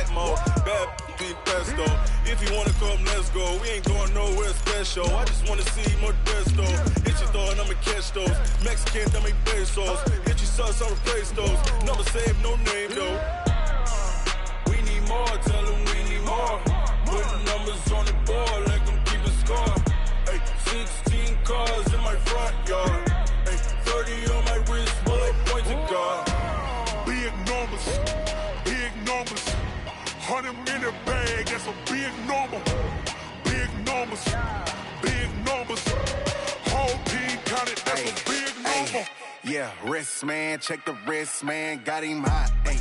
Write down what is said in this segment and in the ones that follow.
that mode. Bad being pesto. If you wanna come, let's go. We ain't going nowhere special. I just wanna see more desto. Hit your thought, I'ma catch those. Mexican, dummy pesos. Hit your sus, I'll replace those. Number save, no name though. We need more, tell them we need more. Putting numbers on the board, like them keep a score. Ay, 16 cars in my front yard. Ay, 30 on my wrist, while I point to God. Big numbers, big numbers. 100 in the bag, that's a big number. Big numbers, big numbers. Whole team counted, that's a big number. Yeah, wrist man, check the wrist man, got him hot. Ay,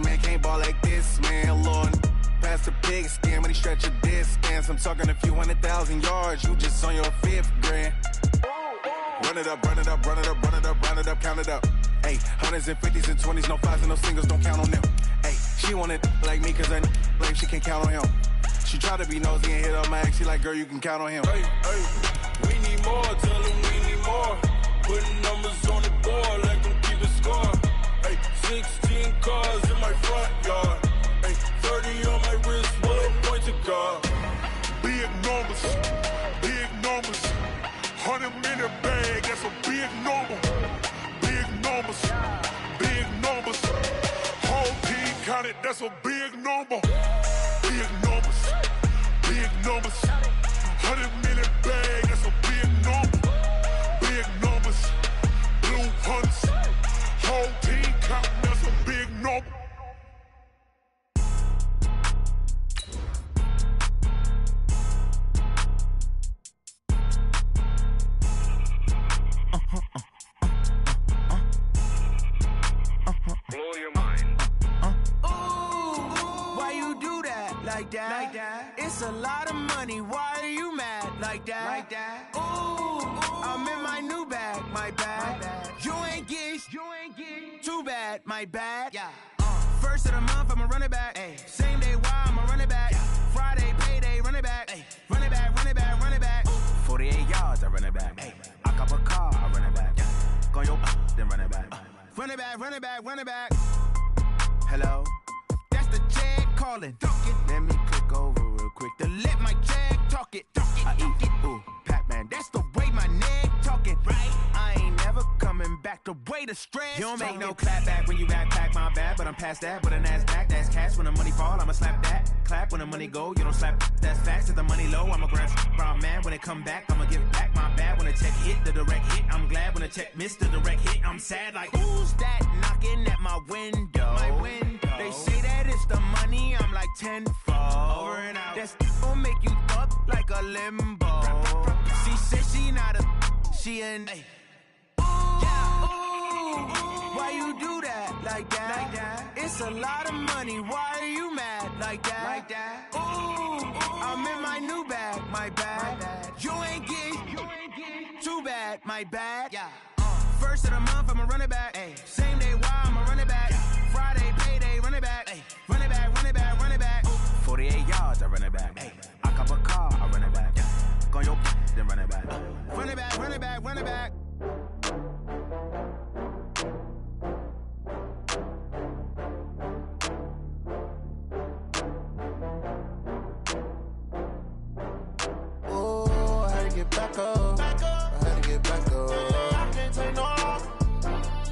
man can't ball like this, man. Lord, past the pig skin when he stretch a distance. I'm talking a few 100,000 yards, you just on your 5th grand. Run it up, run it up, run it up, run it up, run it up, count it up. Ay, 100s and 50s and 20s, no 5s and no singles, don't count on them. Ay, she want it like me, cause I blame she can't count on him. She try to be nosy and hit up my ex, she like, girl, you can count on him. Hey, hey, we need more, tell them we need more. Putting numbers on the board, like them keep a score. Ay, 16 cars in my front yard. Ay, 30 on my wrist, while I point to God. Big numbers, big numbers. 100 in the bag, that's a big number. Big numbers, big numbers. Whole team counted, that's a big number. Big numbers, big numbers. 100 in the bag, that's a big number. Big numbers, blue hunts. Whole team counting, that's a big number. Blow your mind. Why you do that? Like that? Like that? It's a lot of money. Why are you mad? Like that? Like that? Ooh, I'm in my new bag. My bad. You ain't get. Too bad. My bad. Yeah. First of the month, I'ma run it back. Ay. Same day, why I'ma run it back. Yeah. Friday, payday, run it back. Ay. Run it back, run it back, run it back. 48 yards, I run it back. Ay. I cop a car, I run it back. Yeah. Go yo, then run it back. Run it back, run it back, run it back. Hello? That's the jag calling. Let me click over real quick to let my jag talk it. I eat it, ooh, Pac-Man. That's the way my neck talking. Right? I ain't never coming back the way the stress. You don't make no clap back when you backpack, my bad, but I'm past that. But a NASDAQ, that's cash. When the money fall, I'ma slap that. Clap when the money go, you don't slap. That's facts. If the money low, I'ma grab brown man. When it come back, I'ma give back my bad. When the check hit, the direct hit. I'm glad when the check missed the direct hit. I'm sad like, who's that knocking at my window? My window. They say that it's the money, I'm like tenfold. Over and out. That's gon' make you up like a limbo. She said she not a, she an. Why you do that? Like that? Like that? It's a lot of money. Why are you mad? Like that? Like that? Ooh, I'm in my new bag. My bad. You ain't get. Too bad. My bad. Yeah. First of the month, I'ma run it back. Ay. Same day, why I'ma run it back. Yeah. Friday, payday, run it back. Ay. Run it back, run it back, run it back. 48 yards, I run it back. Ay. I cop a car, I run it back. Yeah. Go yo, then run it back. Run it back, run it back, run it back. Oh, I had to get back up. I had to get back up. I can't take no loss.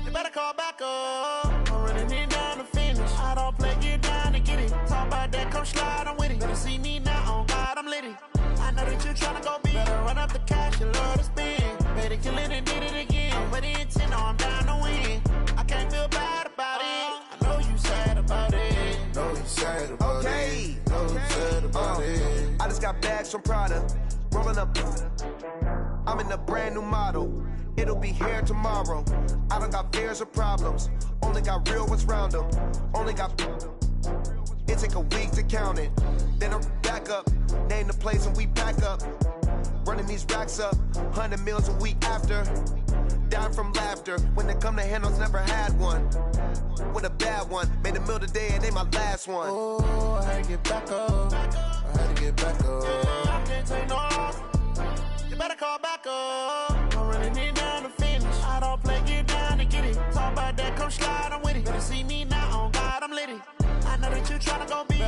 You better call back up. I'm running it down to finish. I don't play, get down to get it. Talk about that, come slide, I'm with it. Better see me now, on God, I'm litty. I know that you're tryna go big. Better run up the cash, you love to spend. Better kill it and did it again. I'm ready and 10, I'm down to win. I can't feel bad about it. I know you sad about it. Know you sad about it. Know you sad about it. I just got bags from Prada. Rolling up. I'm in a brand new model. It'll be here tomorrow. I don't got fears or problems. Only got real ones round them. Only got. It take a week to count it. Then I'm back up. Name the place and we pack up. Running these racks up. 100 meals a week after. Dying from laughter. When it come to handles, never had one. With a bad one. Made a meal today and they my last one. Oh, I had to get back up. I had to get back up. I can't take no loss. You better call back up. I'm running it down to finish. I don't play, get down to get it. Talk about that, come slide, I'm with it. Better see me now, on God, I'm litty. I know that you tryna go big.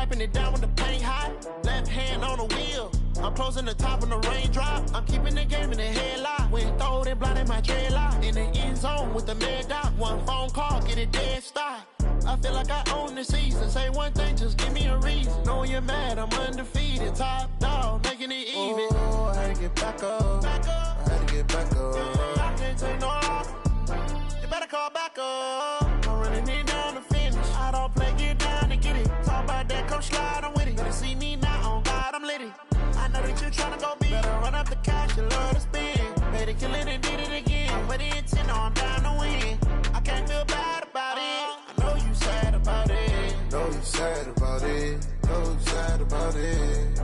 wiping it down with the paint hot. Left hand on the wheel. I'm closing the top on the raindrop. I'm keeping the game in the headlock. When throwed and blinded my dreadlock. In the end zone with the mad dot. One phone call, get it dead stop. I feel like I own the season. Say one thing, just give me a reason. Knowing you're mad, I'm undefeated. Top dog, making it even. Oh, I had to get back up. I had to get back up. I can't take no loss. You better call back up. I'm running it down to finish. I don't play, get down and get it. Talk about that, come slide, I'm with it. Better see me now, on God, I'm litty. I know that you're trying to go big. Better run up the cash, you love to spend. Made it, kill it, and did it again. But the intent, I'm down to win. I can't feel bad about it. I know you sad about it. Know you sad about it. Know you sad about it.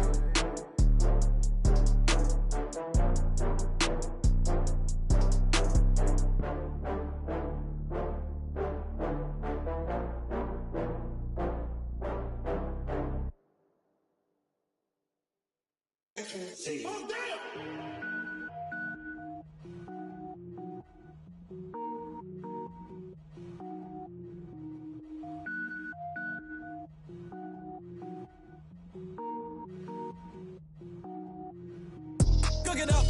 Cook it up,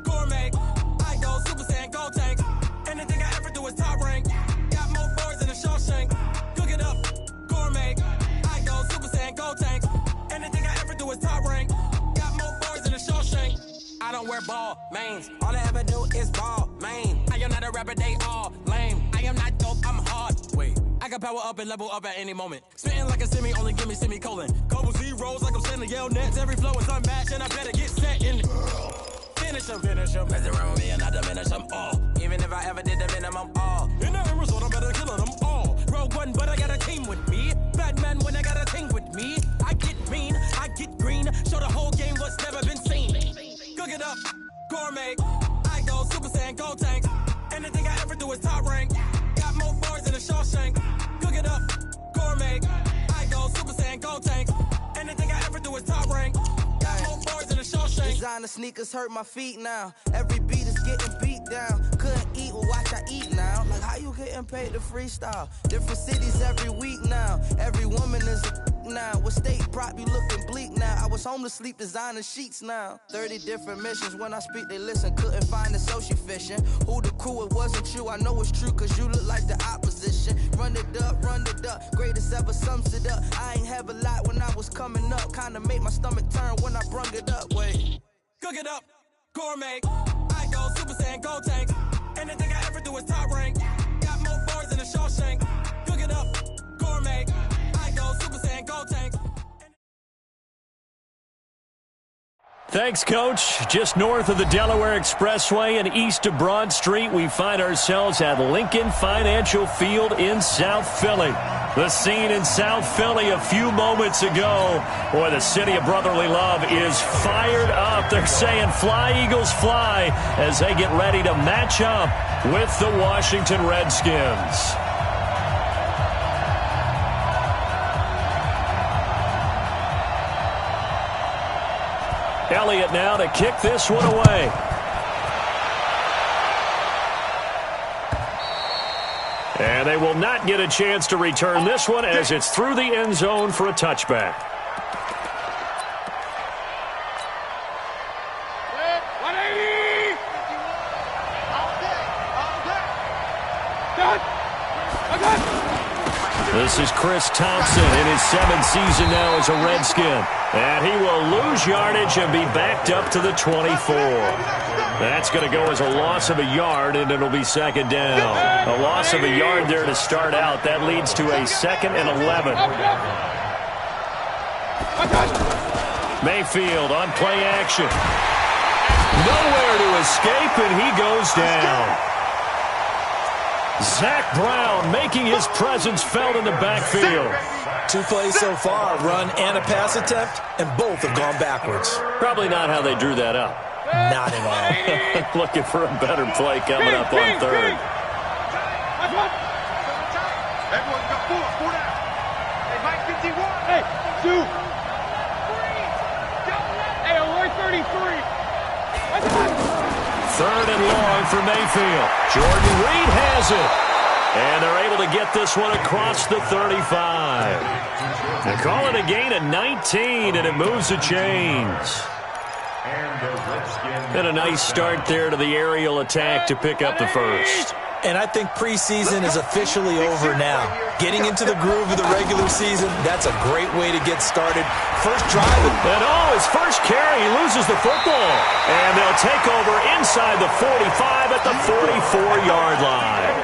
gourmet. I go Super Saiyan, gold tank. Anything I ever do is top rank. Got more boys than a Shawshank. Cook it up, gourmet. I go Super Saiyan, gold tank. Anything I ever do is top rank. Got more boys than a Shawshank. I don't wear ball mains. All I ever do is ball main. I am not a rapper, they all lame. I am not dope, I'm hard. Wait, I can power up and level up at any moment. Spitting like a semi, only give me semicolon. Couple zeros like I'm sending yell nets. Every flow is unmatched and I better get set in. Finish them. Mess around with me and I diminish them all. Even if I ever did the minimum all. In the end result, I'm better killing them all. Rogue One, but I got a team with me. Batman when I got a team with me. I get mean, I get green. Show the whole game what's never been seen. Cook it up, gourmet. I go Super Saiyan, gold tank. Anything I ever do is top rank. Got more boys than a Shawshank. Cook it up, gourmet. I go Super Saiyan, gold tank. Anything I ever do is top rank. Got more boys than a Shawshank. Designer sneakers hurt my feet now. Every beat is getting beat down. Couldn't eat, well watch I eat now. Like how you getting paid to freestyle? Different cities every week now. Every woman is a now. With state prop, you looking bleak now. I was home to sleep, designer sheets now. 30 different missions. When I speak, they listen. Couldn't find the social fishing. Who the crew, it wasn't you. I know it's true, cause you look like the opposition. Run it up. Greatest ever sums it up. I ain't have a lot when I was coming up. Kinda made my stomach turn when I brung it up. Wait. Cook it up, gourmet. I go Super Saiyan, gold tank. Anything I ever do is top rank. Got more boys than a Shawshank. Cook it up, gourmet. I go Super Saiyan, gold tank. Thanks, Coach. Just north of the Delaware Expressway and east of Broad Street, we find ourselves at Lincoln Financial Field in South Philly. The scene in South Philly a few moments ago. Boy, the city of brotherly love is fired up. They're saying fly, Eagles, fly, as they get ready to match up with the Washington Redskins. Elliott now to kick this one away. And they will not get a chance to return this one as it's through the end zone for a touchback. This is Chris Thompson in his 7th season now as a Redskin. And he will lose yardage and be backed up to the 24. That's going to go as a loss of a yard, and it'll be second down. A loss of a yard there to start out. That leads to a 2nd and 11. Mayfield on play action. Nowhere to escape, and he goes down. Zach Brown making his presence felt in the backfield. 2 plays so far, a run and a pass attempt, and both have gone backwards. Probably not how they drew that up. Not at all. Looking for a better play coming up on 3rd. Everyone's got 4 down. Hey, Mike 51. Hey, 2. Hey, alert 33. 3rd and long for Mayfield. Jordan Reed has it. And they're able to get this one across the 35. They call it a gain of 19, and it moves the chains. And a nice start there to the aerial attack to pick up the first. And I think preseason is officially over now. Getting into the groove of the regular season, that's a great way to get started. First drive. And his first carry, he loses the football. And they'll take over inside the 45 at the 44-yard line.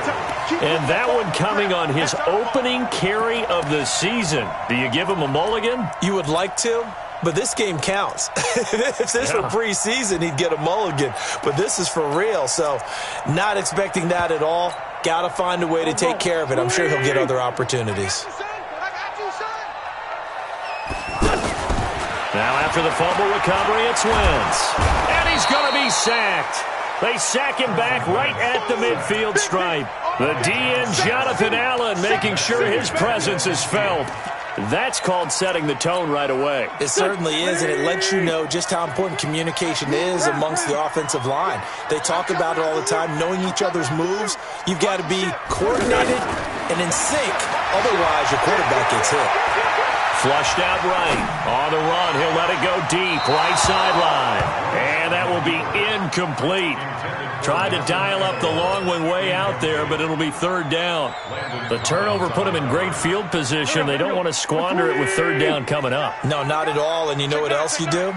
And that one coming on his opening carry of the season. Do you give him a mulligan? You would like to, but this game counts. If this were preseason, he'd get a mulligan. But this is for real, so not expecting that at all. Got to find a way to take care of it. I'm sure he'll get other opportunities. Now after the fumble recovery, it's Wentz. And he's going to be sacked. They sack him back right at the midfield stripe. The DN, Jonathan Allen, making sure his presence is felt. That's called setting the tone right away. It certainly is, and it lets you know just how important communication is amongst the offensive line. They talk about it all the time, knowing each other's moves. You've got to be coordinated and in sync. Otherwise, your quarterback gets hit. Flushed out right. On the run, he'll let it go deep. Right sideline. And that will be incomplete. Tried to dial up the long one way out there, but it'll be third down. The turnover put him in great field position. They don't want to squander it with third down coming up. No, not at all. And you know what else you do?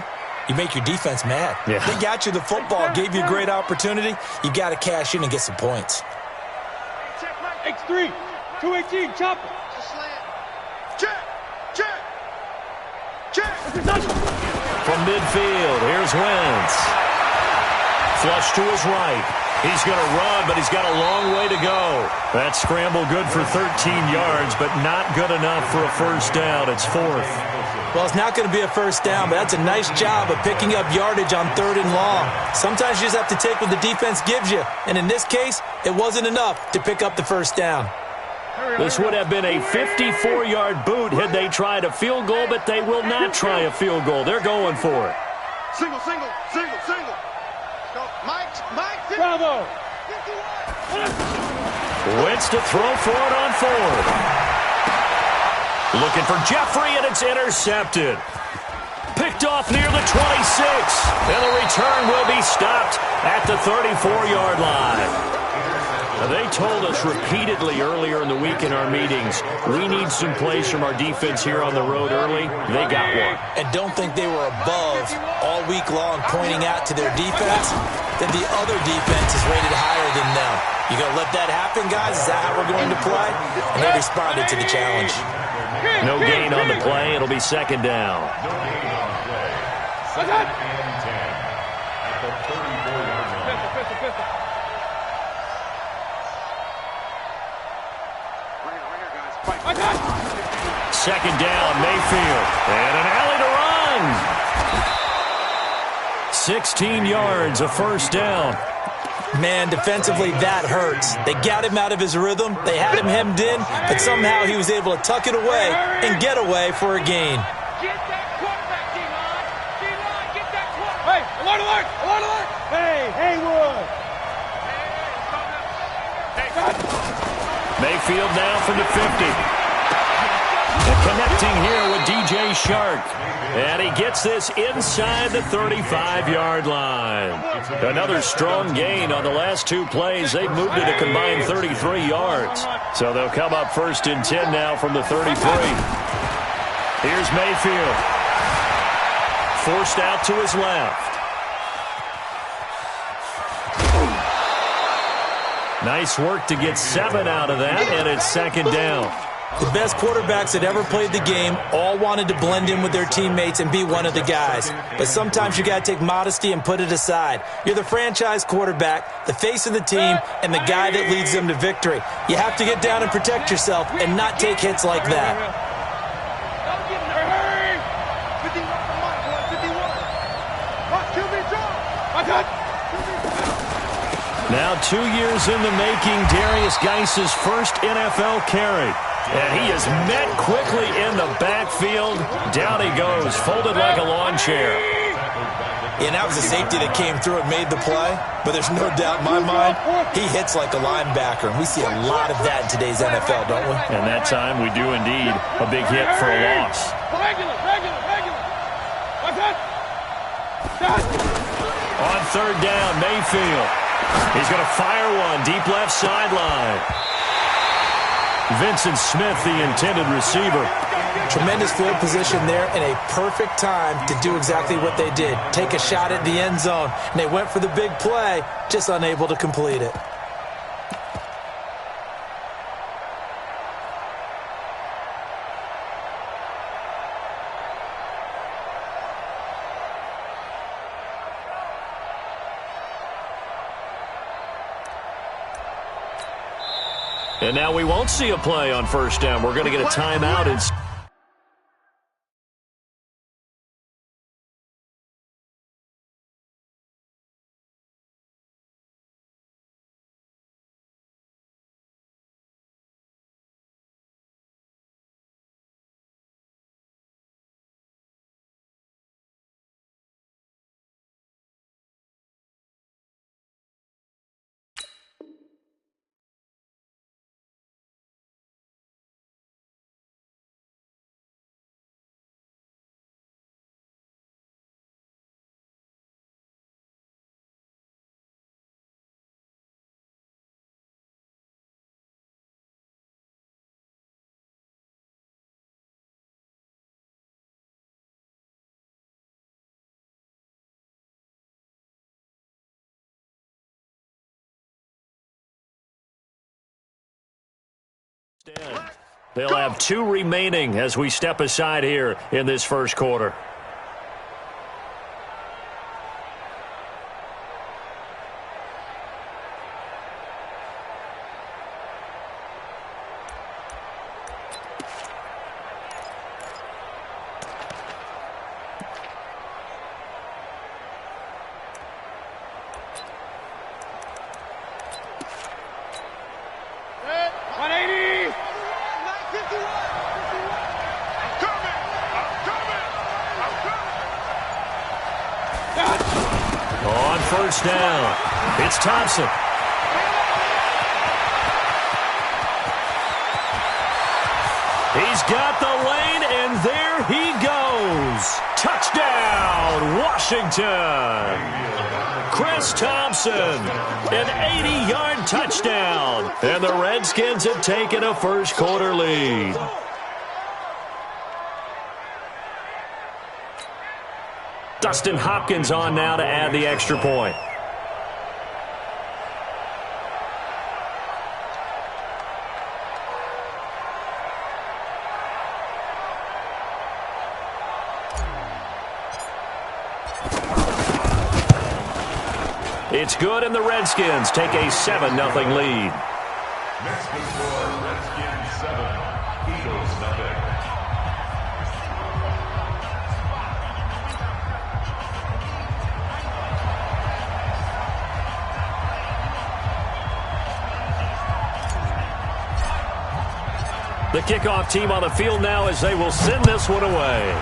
You make your defense mad. Yeah. They got you the football, gave you a great opportunity. You got to cash in and get some points. X3, 218, chopper. Check. From midfield, here's Wentz. Flush to his right. He's going to run, but he's got a long way to go. That scramble good for 13 yards, but not good enough for a first down. It's fourth. Well, it's not going to be a first down, but that's a nice job of picking up yardage on third and long. Sometimes you just have to take what the defense gives you, and in this case, it wasn't enough to pick up the first down. This would have been a 54-yard boot had they tried a field goal, but they will not try a field goal. They're going for it. Single. Bravo. Wentz to throw for it on fourth. Looking for Jeffrey, and it's intercepted. Picked off near the 26. And the return will be stopped at the 34-yard line. Now, they told us repeatedly earlier in the week in our meetings, we need some plays from our defense here on the road early. They got one. And don't think they were above all week long pointing out to their defense that the other defense is rated higher than them. You going to let that happen, guys? Is that how we're going to play? And they responded to the challenge. No gain on the play. It'll be second down. Second down, Mayfield. And an alley to run. 16 yards, a first down. Man, defensively, that hurts. They got him out of his rhythm. They had him hemmed in, but somehow he was able to tuck it away and get away for a gain. Get that quarterback, D-line. D-line, get that quarterback. Hey, alert. Hey, Haywood. Mayfield now from the 50. And connecting here with DJ Shark. And he gets this inside the 35-yard line. Another strong gain on the last two plays. They've moved it a combined 33 yards. So they'll come up first and 10 now from the 33. Here's Mayfield. Forced out to his left. Nice work to get 7 out of that, and it's second down. The best quarterbacks that ever played the game all wanted to blend in with their teammates and be one of the guys. But sometimes you got to take modesty and put it aside. You're the franchise quarterback, the face of the team, and the guy that leads them to victory. You have to get down and protect yourself and not take hits like that. Now 2 years in the making, Darius Geis's first NFL carry. And he is met quickly in the backfield. Down he goes, folded like a lawn chair. And that was a safety that came through and made the play, but there's no doubt in my mind, he hits like a linebacker, and we see a lot of that in today's NFL, don't we? And that time we do indeed a big hit for a loss. Regular. What's that? On third down, Mayfield. He's going to fire one deep left sideline. Vincent Smith, the intended receiver. Tremendous field position there and a perfect time to do exactly what they did. Take a shot at the end zone. And they went for the big play, just unable to complete it. And now we won't see a play on first down. We're going to get a timeout instead. They'll have 2 remaining as we step aside here in this first quarter. On first down, it's Thompson. He's got the lane, and there he goes. Touchdown, Washington. Chris Thompson, an 80-yard touchdown. And the Redskins have taken a first-quarter lead. Dustin Hopkins on now to add the extra point. It's good, and the Redskins take a 7-0 lead. Next to score, Redskins 7, Eagles 0. The kickoff team on the field now as they will send this one away.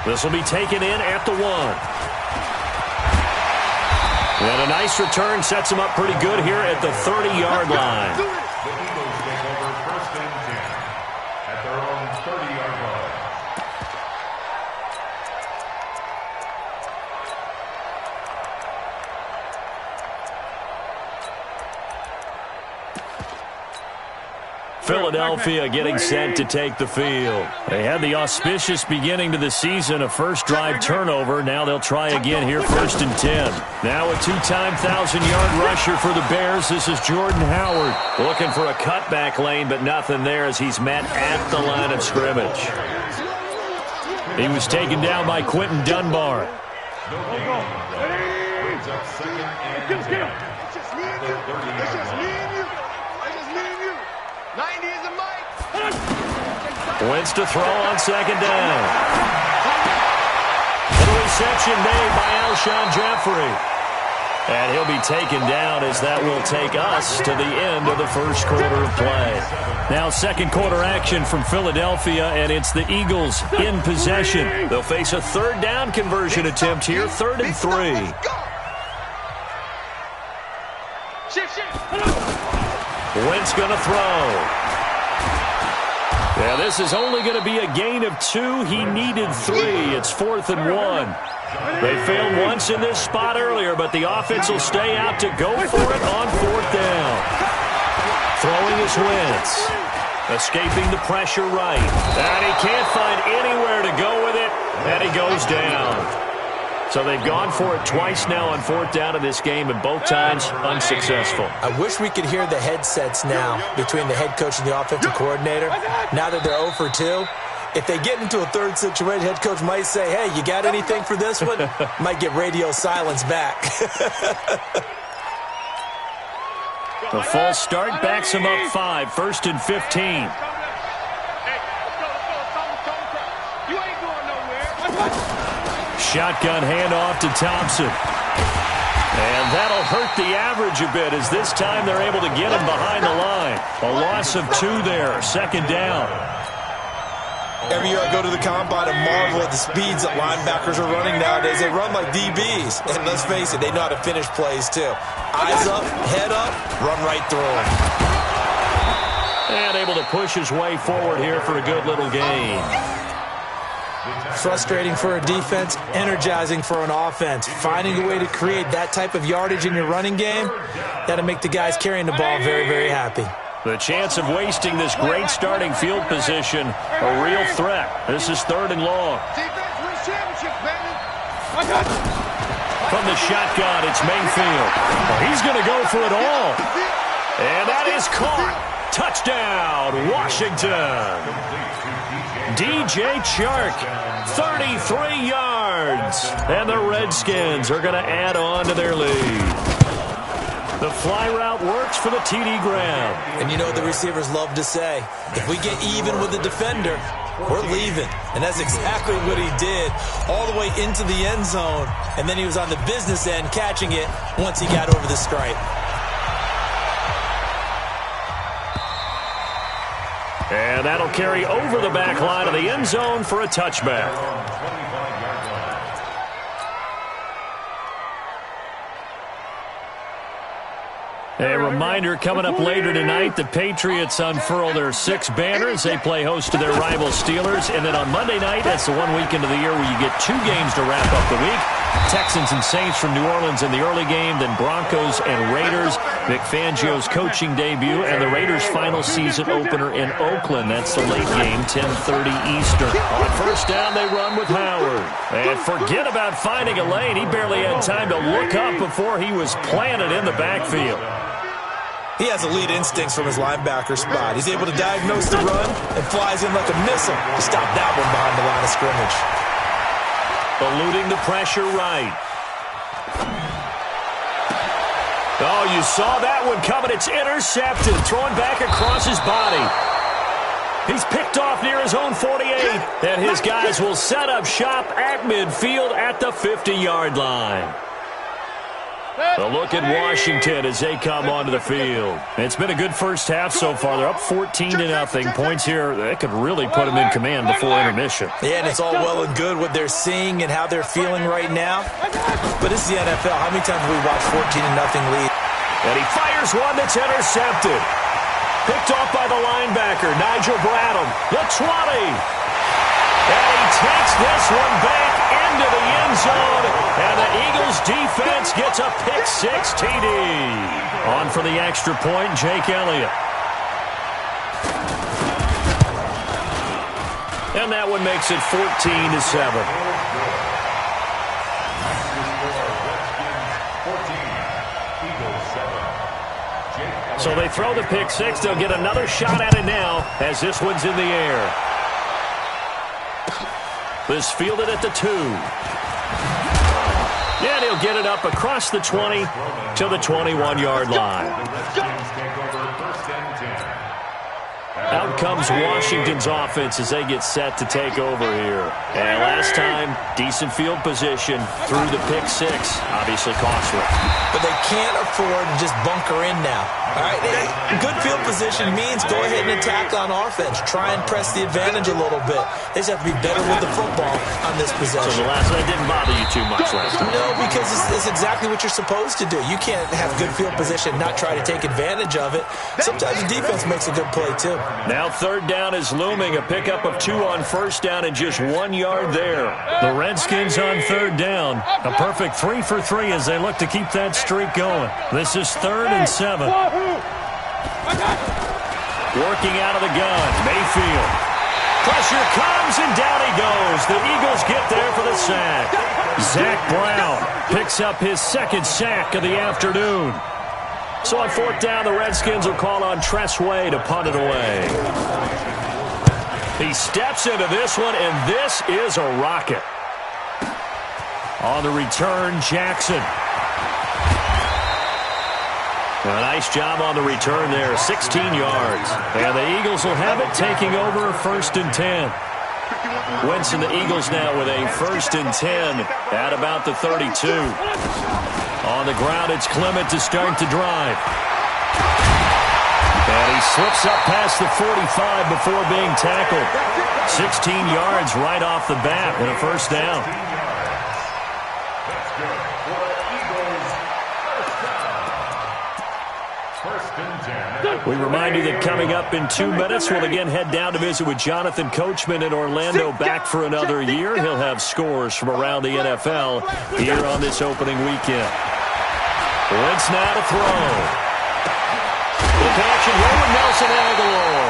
This will be taken in at the 1. And a nice return sets him up pretty good here at the 30-yard line. The Eagles take over first and 10 at their own 30-yard line. Philadelphia getting set to take the field. They had the auspicious beginning to the season, a first drive turnover. Now they'll try again here, first and 10. Now a 2-time 1,000-yard rusher for the Bears. This is Jordan Howard looking for a cutback lane, but nothing there as he's met at the line of scrimmage. He was taken down by Quentin Dunbar. Brings up second and 10. It's just me and you. It's just me and you. It's just me and you. 90 is the mic. Wentz to throw on second down. And a reception made by Alshon Jeffrey. And he'll be taken down as that will take us to the end of the first quarter of play. Now second quarter action from Philadelphia, and it's the Eagles in possession. They'll face a third down conversion attempt here, 3rd and 3. Wentz going to throw. Yeah, this is only going to be a gain of 2. He needed 3. It's 4th and 1. They failed once in this spot earlier, but the offense will stay out to go for it on 4th down. Throwing is Wentz. Escaping the pressure right. And he can't find anywhere to go with it, and he goes down. So they've gone for it twice now on 4th down in this game, and both times unsuccessful. I wish we could hear the headsets now between the head coach and the offensive coordinator. Now that they're 0 for 2, if they get into a third situation, head coach might say, hey, you got anything for this one? Might get radio silence back. The false start backs him up 5, 1st and 15. Shotgun handoff to Thompson. And that'll hurt the average a bit, as this time they're able to get him behind the line. A loss of 2 there, 2nd down. Every year I go to the combine and marvel at the speeds that linebackers are running nowadays. They run like DBs. And let's face it, they know how to finish plays too. Eyes up, head up, run right through them. And able to push his way forward here for a good little gain. Frustrating for a defense, energizing for an offense. Finding a way to create that type of yardage in your running game, that'll make the guys carrying the ball very, very happy. The chance of wasting this great starting field position, a real threat. This is 3rd and long. From the shotgun, it's Mayfield. Well, he's going to go for it all. And that is caught. Touchdown, Washington. DJ Chark, 33 yards. And the Redskins are going to add on to their lead. The fly route works for the TD Graham. And you know what the receivers love to say? If we get even with the defender, we're leaving. And that's exactly what he did, all the way into the end zone. And then he was on the business end catching it once he got over the stripe. And that'll carry over the back line of the end zone for a touchback. A reminder, coming up later tonight, the Patriots unfurl their 6 banners. They play host to their rival Steelers. And then on Monday night, that's the one weekend of the year where you get 2 games to wrap up the week. Texans and Saints from New Orleans in the early game, then Broncos and Raiders. Vic Fangio's coaching debut, and the Raiders' final season opener in Oakland. That's the late game, 10:30 Eastern. On 1st down, they run with Howard. And forget about finding a lane. He barely had time to look up before he was planted in the backfield. He has elite instincts from his linebacker spot. He's able to diagnose the run and flies in like a missile to stop that one behind the line of scrimmage. Eluding the pressure right. Oh, you saw that one coming. It's intercepted. Thrown back across his body. He's picked off near his own 48. And his guys will set up shop at midfield at the 50-yard line. A look at Washington as they come onto the field. It's been a good first half so far. They're up 14-0. Points here, that could really put them in command before intermission. Yeah, and it's all well and good what they're seeing and how they're feeling right now. But this is the NFL. How many times have we watched 14-0 lead? And he fires one that's intercepted. Picked off by the linebacker, Nigel Bradham. The 20. And he takes this one back into the end zone. And the Eagles defense gets a pick-6 TD. On for the extra point, Jake Elliott. And that one makes it 14-7. So they throw the pick-6. They'll get another shot at it now as this one's in the air. This fielded at the 2. And he'll get it up across the 20 to the 21-yard line. Out comes Washington's offense as they get set to take over here. And last time, decent field position through the pick six. Obviously costly. But they can't afford to just bunker in now. All right, good field position means go ahead and attack on offense. Try and press the advantage a little bit. They just have to be better with the football on this possession. So the last one didn't bother you too much last time? No, because it's exactly what you're supposed to do. You can't have good field position, not try to take advantage of it. Sometimes the defense makes a good play, too. Now third down is looming. A pickup of 2 on first down and just 1 yard there. The Redskins on third down. A perfect 3 for 3 as they look to keep that streak going. This is 3rd and 7. Working out of the gun, Mayfield. Pressure comes, and down he goes. The Eagles get there for the sack. Zach Brown picks up his 2nd sack of the afternoon. So on 4th down, the Redskins will call on Tressway to punt it away. He steps into this one, and this is a rocket. On the return, Jackson. A nice job on the return there, 16 yards. And the Eagles will have it, taking over 1st and 10. Wentz and the Eagles now with a 1st and 10 at about the 32. On the ground, it's Clement to start the drive. And he slips up past the 45 before being tackled. 16 yards right off the bat and a 1st down. We remind you that coming up in 2 minutes, we'll again head down to visit with Jonathan Coachman in Orlando, back for another year. He'll have scores from around the NFL here on this opening weekend. Wentz now to throw. The catch and roll with Nelson Aguilar.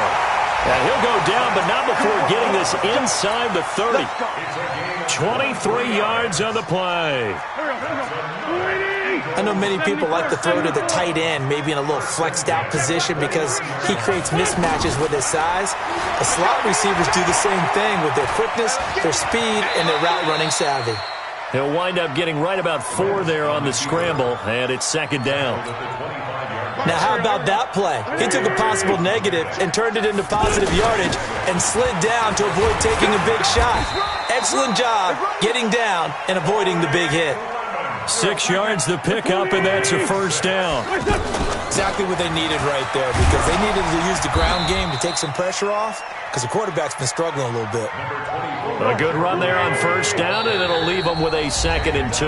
And he'll go down, but not before getting this inside the 30. 23 yards on the play. I know many people like to throw to the tight end, maybe in a little flexed out position because he creates mismatches with his size. The slot receivers do the same thing with their quickness, their speed, and their route running savvy. He'll wind up getting right about 4 there on the scramble, and it's 2nd down. Now, how about that play? He took a possible negative and turned it into positive yardage and slid down to avoid taking a big shot. Excellent job getting down and avoiding the big hit. 6 yards the pickup, and that's a 1st down. Exactly what they needed right there, because they needed to use the ground game to take some pressure off, because the quarterback's been struggling a little bit. A good run there on 1st down, and it'll leave them with a 2nd and 2.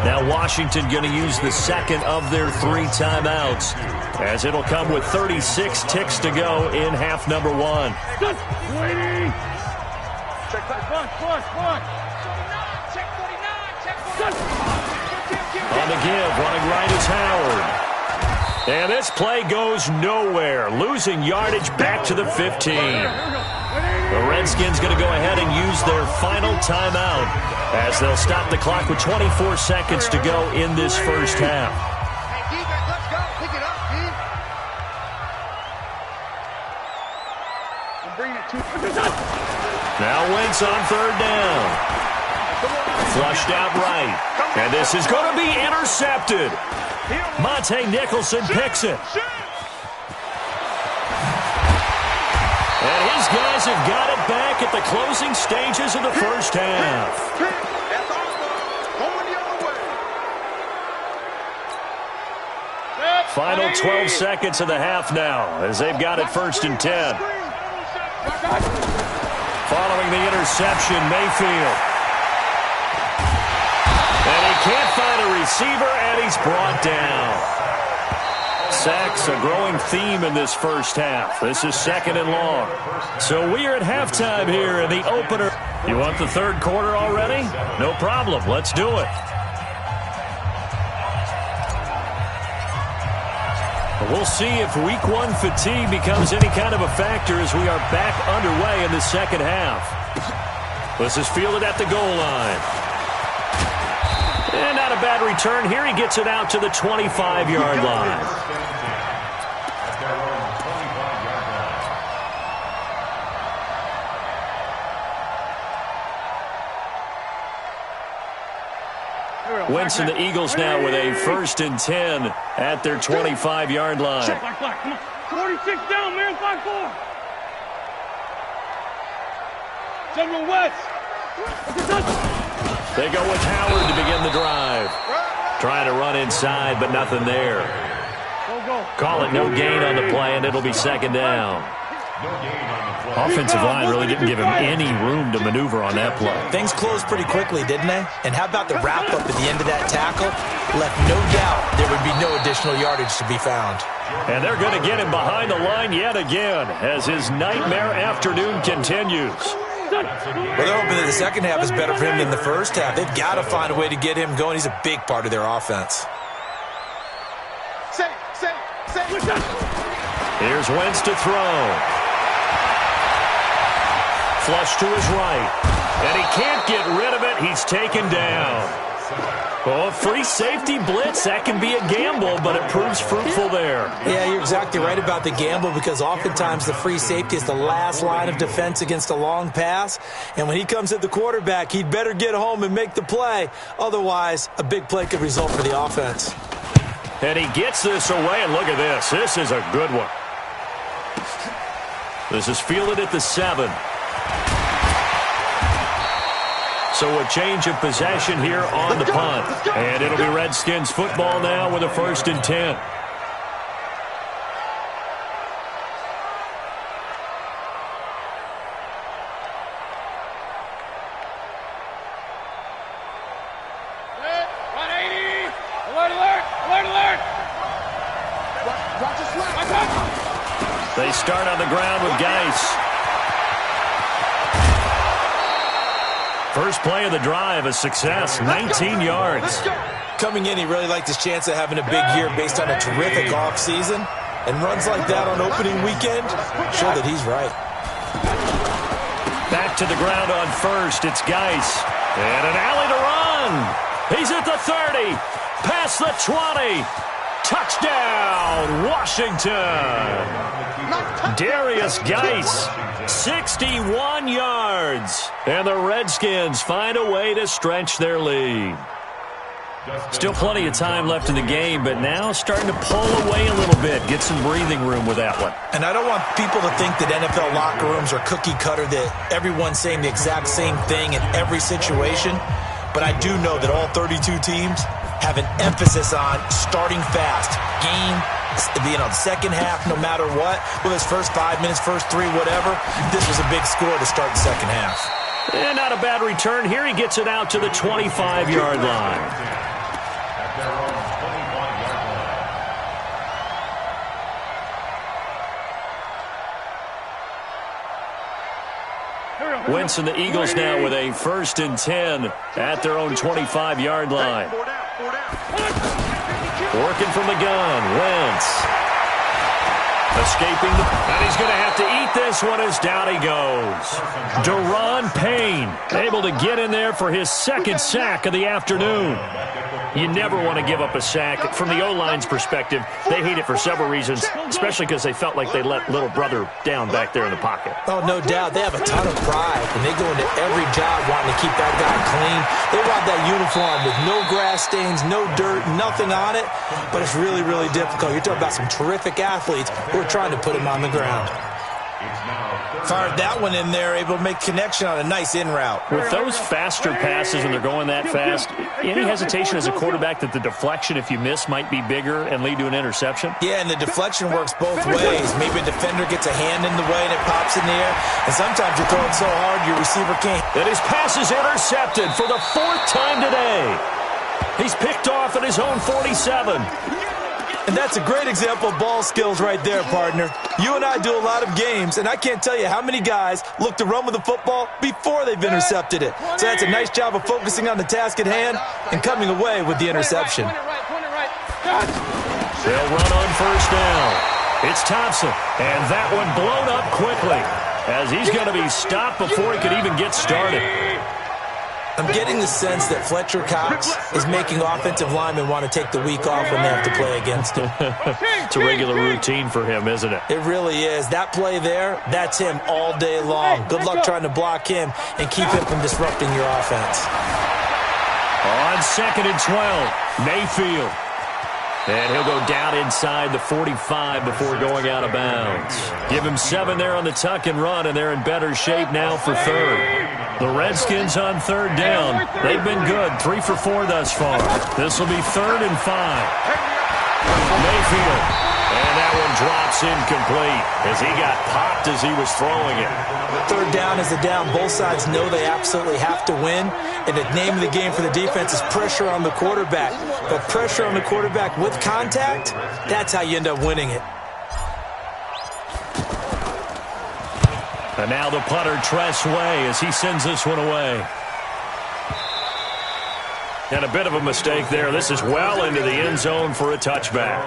Now Washington going to use the 2nd of their 3 timeouts, as it'll come with 36 ticks to go in half number 1. On the give, running right is Howard. And this play goes nowhere, losing yardage back to the 15. The Redskins going to go ahead and use their final timeout as they'll stop the clock with 24 seconds to go in this 1st half. Now Wentz on 3rd down. Flushed out right. And this is going to be intercepted. Monte Nicholson picks it. And his guys have got it back at the closing stages of the 1st half. Final 12 seconds of the half now as they've got it 1st and 10. Following the interception, Mayfield. And he can't find a receiver, and he's brought down. Sacks, a growing theme in this 1st half. This is 2nd and long. So we are at halftime here in the opener. You want the 3rd quarter already? No problem. Let's do it. We'll see if Week 1 fatigue becomes any kind of a factor as we are back underway in the 2nd half. This is fielded at the goal line. And not a bad return here. He gets it out to the 25-yard line. Wentz and the Eagles now with a 1st and 10 at their 25-yard line. 46 down, man, 5-4. General West. They go with Howard to begin the drive. Trying to run inside, but nothing there. Call it no gain on the play, and it'll be second down. Offensive line really didn't give him any room to maneuver on that play. Things closed pretty quickly, didn't they? And how about the wrap-up at the end of that tackle? Left no doubt there would be no additional yardage to be found. And they're going to get him behind the line yet again as his nightmare afternoon continues. Well, they're hoping that the second half is better for him than the first half. They've got to find a way to get him going. He's a big part of their offense. Here's Wentz to throw. Flush to his right. And he can't get rid of it. He's taken down. Oh, free safety blitz. That can be a gamble, but it proves fruitful there. Yeah, you're exactly right about the gamble because oftentimes the free safety is the last line of defense against a long pass. And when he comes at the quarterback, he'd better get home and make the play. Otherwise, a big play could result for the offense. And he gets this away, and look at this. This is a good one. This is fielded at the 7. So a change of possession here on the punt. And it'll be Redskins football now with a 1st and 10. They start on the ground with Geis. First play of the drive, a success, 19 yards. Coming in, he really liked his chance of having a big year based on a terrific offseason. And runs like that on opening weekend show that he's right. Back to the ground on first, it's Geis. And an alley to run. He's at the 30, past the 20. Touchdown, Washington. Darius Geis, 61 yards. And the Redskins find a way to stretch their lead. Still plenty of time left in the game, but now starting to pull away a little bit, get some breathing room with that one. And I don't want people to think that NFL locker rooms are cookie cutter, that everyone's saying the exact same thing in every situation. But I do know that all 32 teams have an emphasis on starting fast. Game, the second half, no matter what, whether it's first 5 minutes, first 3, whatever, this was a big score to start the second half. And not a bad return here. He gets it out to the 25-yard line. Wentz and the Eagles now with a 1st and 10 at their own 25-yard line. Working from the gun, Wentz. Escaping, and he's going to have to eat this one as down he goes. Daron Payne able to get in there for his 2nd sack of the afternoon. You never want to give up a sack. From the O-line's perspective, they hate it for several reasons, especially because they felt like they let little brother down back there in the pocket. Oh, no doubt. They have a ton of pride, and they go into every job wanting to keep that guy clean. They want that uniform with no grass stains, no dirt, nothing on it, but it's really, really difficult. You're talking about some terrific athletes who are trying to put him on the ground. Fired that one in there, able to make connection on a nice in route. With those faster passes when they're going that fast, any hesitation as a quarterback that the deflection, if you miss, might be bigger and lead to an interception? Yeah, and the deflection works both ways. Maybe a defender gets a hand in the way and it pops in the air, and sometimes you throw it so hard your receiver can't. And his pass is intercepted for the 4th time today. He's picked off at his own 47. And that's a great example of ball skills right there, partner. You and I do a lot of games, and I can't tell you how many guys look to run with the football before they've intercepted it. So that's a nice job of focusing on the task at hand and coming away with the interception. They'll run on 1st down. It's Thompson, and that one blown up quickly as he's going to be stopped before he could even get started. I'm getting the sense that Fletcher Cox is making offensive linemen want to take the week off when they have to play against him. It's a regular routine for him, isn't it? It really is. That play there, that's him all day long. Good luck trying to block him and keep him from disrupting your offense. On 2nd and 12, Mayfield. And he'll go down inside the 45 before going out of bounds. Give him 7 there on the tuck and run, and they're in better shape now for third. The Redskins on third down. They've been good, 3 for 4 thus far. This will be 3rd and 5. Mayfield. And that one drops incomplete as he got popped as he was throwing it. Third down is a down. Both sides know they absolutely have to win. And the name of the game for the defense is pressure on the quarterback. But pressure on the quarterback with contact, that's how you end up winning it. And now the punter, Tress Way, as he sends this one away. And a bit of a mistake there. This is well into the end zone for a touchback.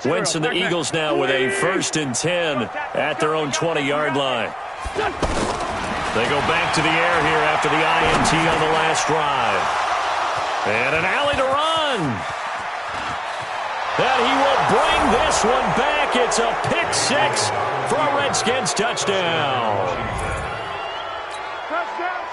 Wentz and the Eagles now with a 1st and 10 at their own 20-yard line. They go back to the air here after the INT on the last drive. And an alley to run. And he will bring this one back. It's a pick 6 for a Redskins touchdown.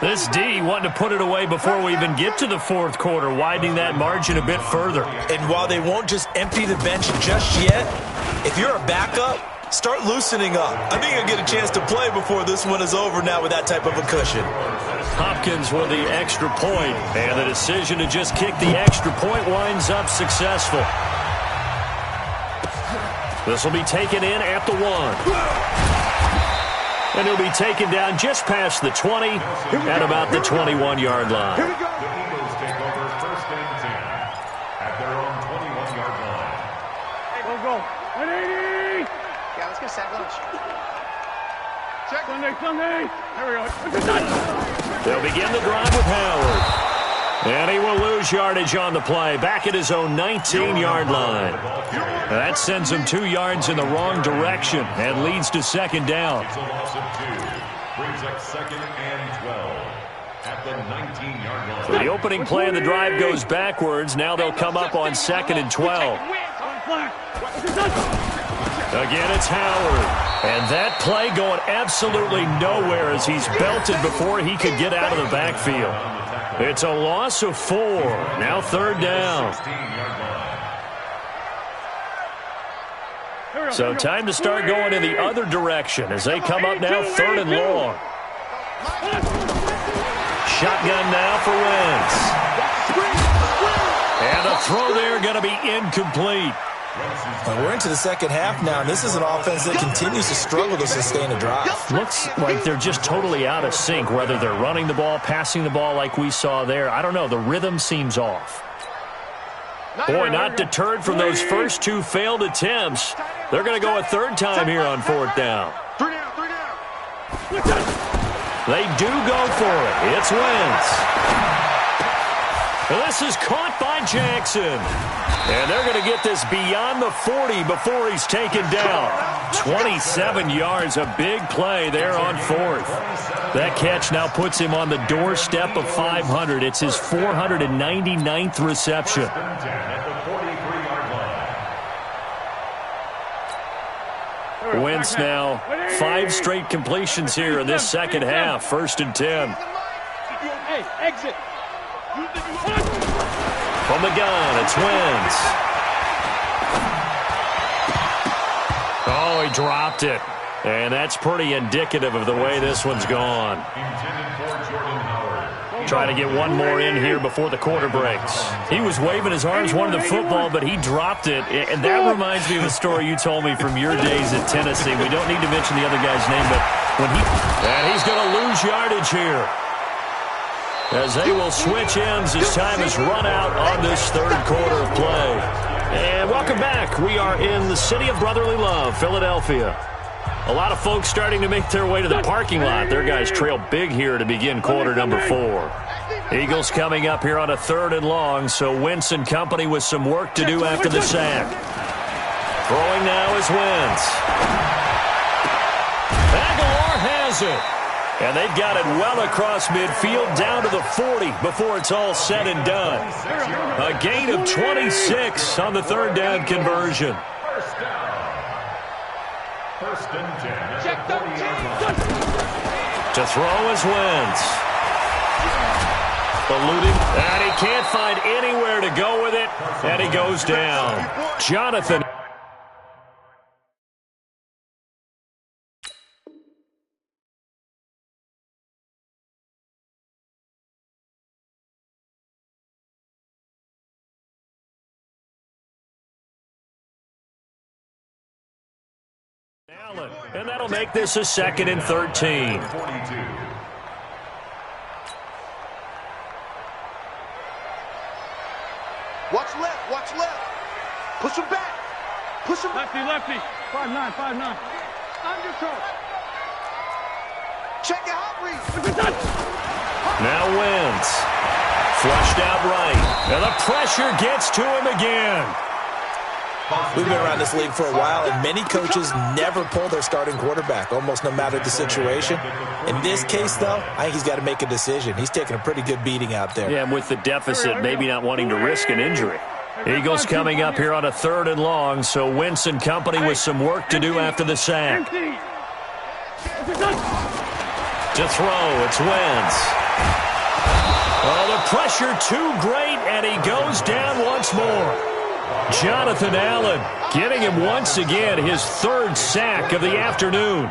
This D wanting to put it away before we even get to the 4th quarter, widening that margin a bit further. And while they won't just empty the bench just yet, if you're a backup, start loosening up. I think you'll get a chance to play before this one is over now with that type of a cushion. Hopkins with the extra point, and the decision to just kick the extra point winds up successful. This will be taken in at the 1. And he'll be taken down just past the 20 at about the 21-yard line. Here we go. The Eagles take over 1st and 10 at their own 21-yard line. Hey, go. 180. Yeah, let's get sack lunch. Check. Sunday. There we go. They'll begin the drive with Howard. And he will lose yardage on the play, back at his own 19-yard line. That sends him 2 yards in the wrong direction and leads to 2nd down. It's a loss of 2. Brings up 2nd and 12 at the 19-yard line. So the opening play of the drive goes backwards. Now they'll come up on 2nd and 12. Again, it's Howard. And that play going absolutely nowhere as he's belted before he could get out of the backfield. It's a loss of 4. Now 3rd down. So time to start going in the other direction as they come up now 3rd and long. Shotgun now for Wentz. And a throw there going to be incomplete. We're into the 2nd half now, and this is an offense that continues to struggle to sustain a drive. Looks like they're just totally out of sync, whether they're running the ball, passing the ball like we saw there. I don't know. The rhythm seems off. Boy, not deterred from those first 2 failed attempts. They're going to go a 3rd time here on 4th down. 3 down. They do go for it. It's Wentz. This is caught by Jackson. And they're going to get this beyond the 40 before he's taken down. 27 yards, a big play there on 4th. That catch now puts him on the doorstep of 500. It's his 499th reception. Wentz now 5 straight completions here in this 2nd half. 1st and 10. Hey, exit. From the gun, it's Wentz. Oh, he dropped it. And that's pretty indicative of the way this one's gone. Try to get one more in here before the quarter breaks. He was waving his arms, wanted the football, but he dropped it. And that reminds me of a story you told me from your days at Tennessee. We don't need to mention the other guy's name, but when and he's going to lose yardage here, as they will switch ends as time has run out on this 3rd quarter of play. And welcome back. We are in the city of brotherly love, Philadelphia. A lot of folks starting to make their way to the parking lot. Their guys trail big here to begin quarter number 4. Eagles coming up here on a 3rd and long, so Wentz and company with some work to do after the sack. Throwing now is Wentz. Aguilar has it. And they've got it well across midfield down to the 40 before it's all said and done. A gain of 26 on the 3rd down conversion. First and 10. Check the To throw is Wentz. Eluding, and he can't find anywhere to go with it, and he goes down. Jonathan. Allen, and that'll make this a 2nd and 13. Watch left, watch left. Push him back. Push him back. Lefty. 5'9", 5'9". Under control. Check your hot read. Now Wentz. Flushed out right. And the pressure gets to him again. We've been around this league for a while, and many coaches never pull their starting quarterback, almost no matter the situation. In this case, though, I think he's got to make a decision. He's taking a pretty good beating out there. Yeah, and with the deficit, maybe not wanting to risk an injury. Eagles coming up here on a 3rd and long, so Wentz and company with some work to do after the sack. To throw, it's Wentz. Oh, the pressure too great, and he goes down once more. Jonathan Allen getting him once again, his 3rd sack of the afternoon.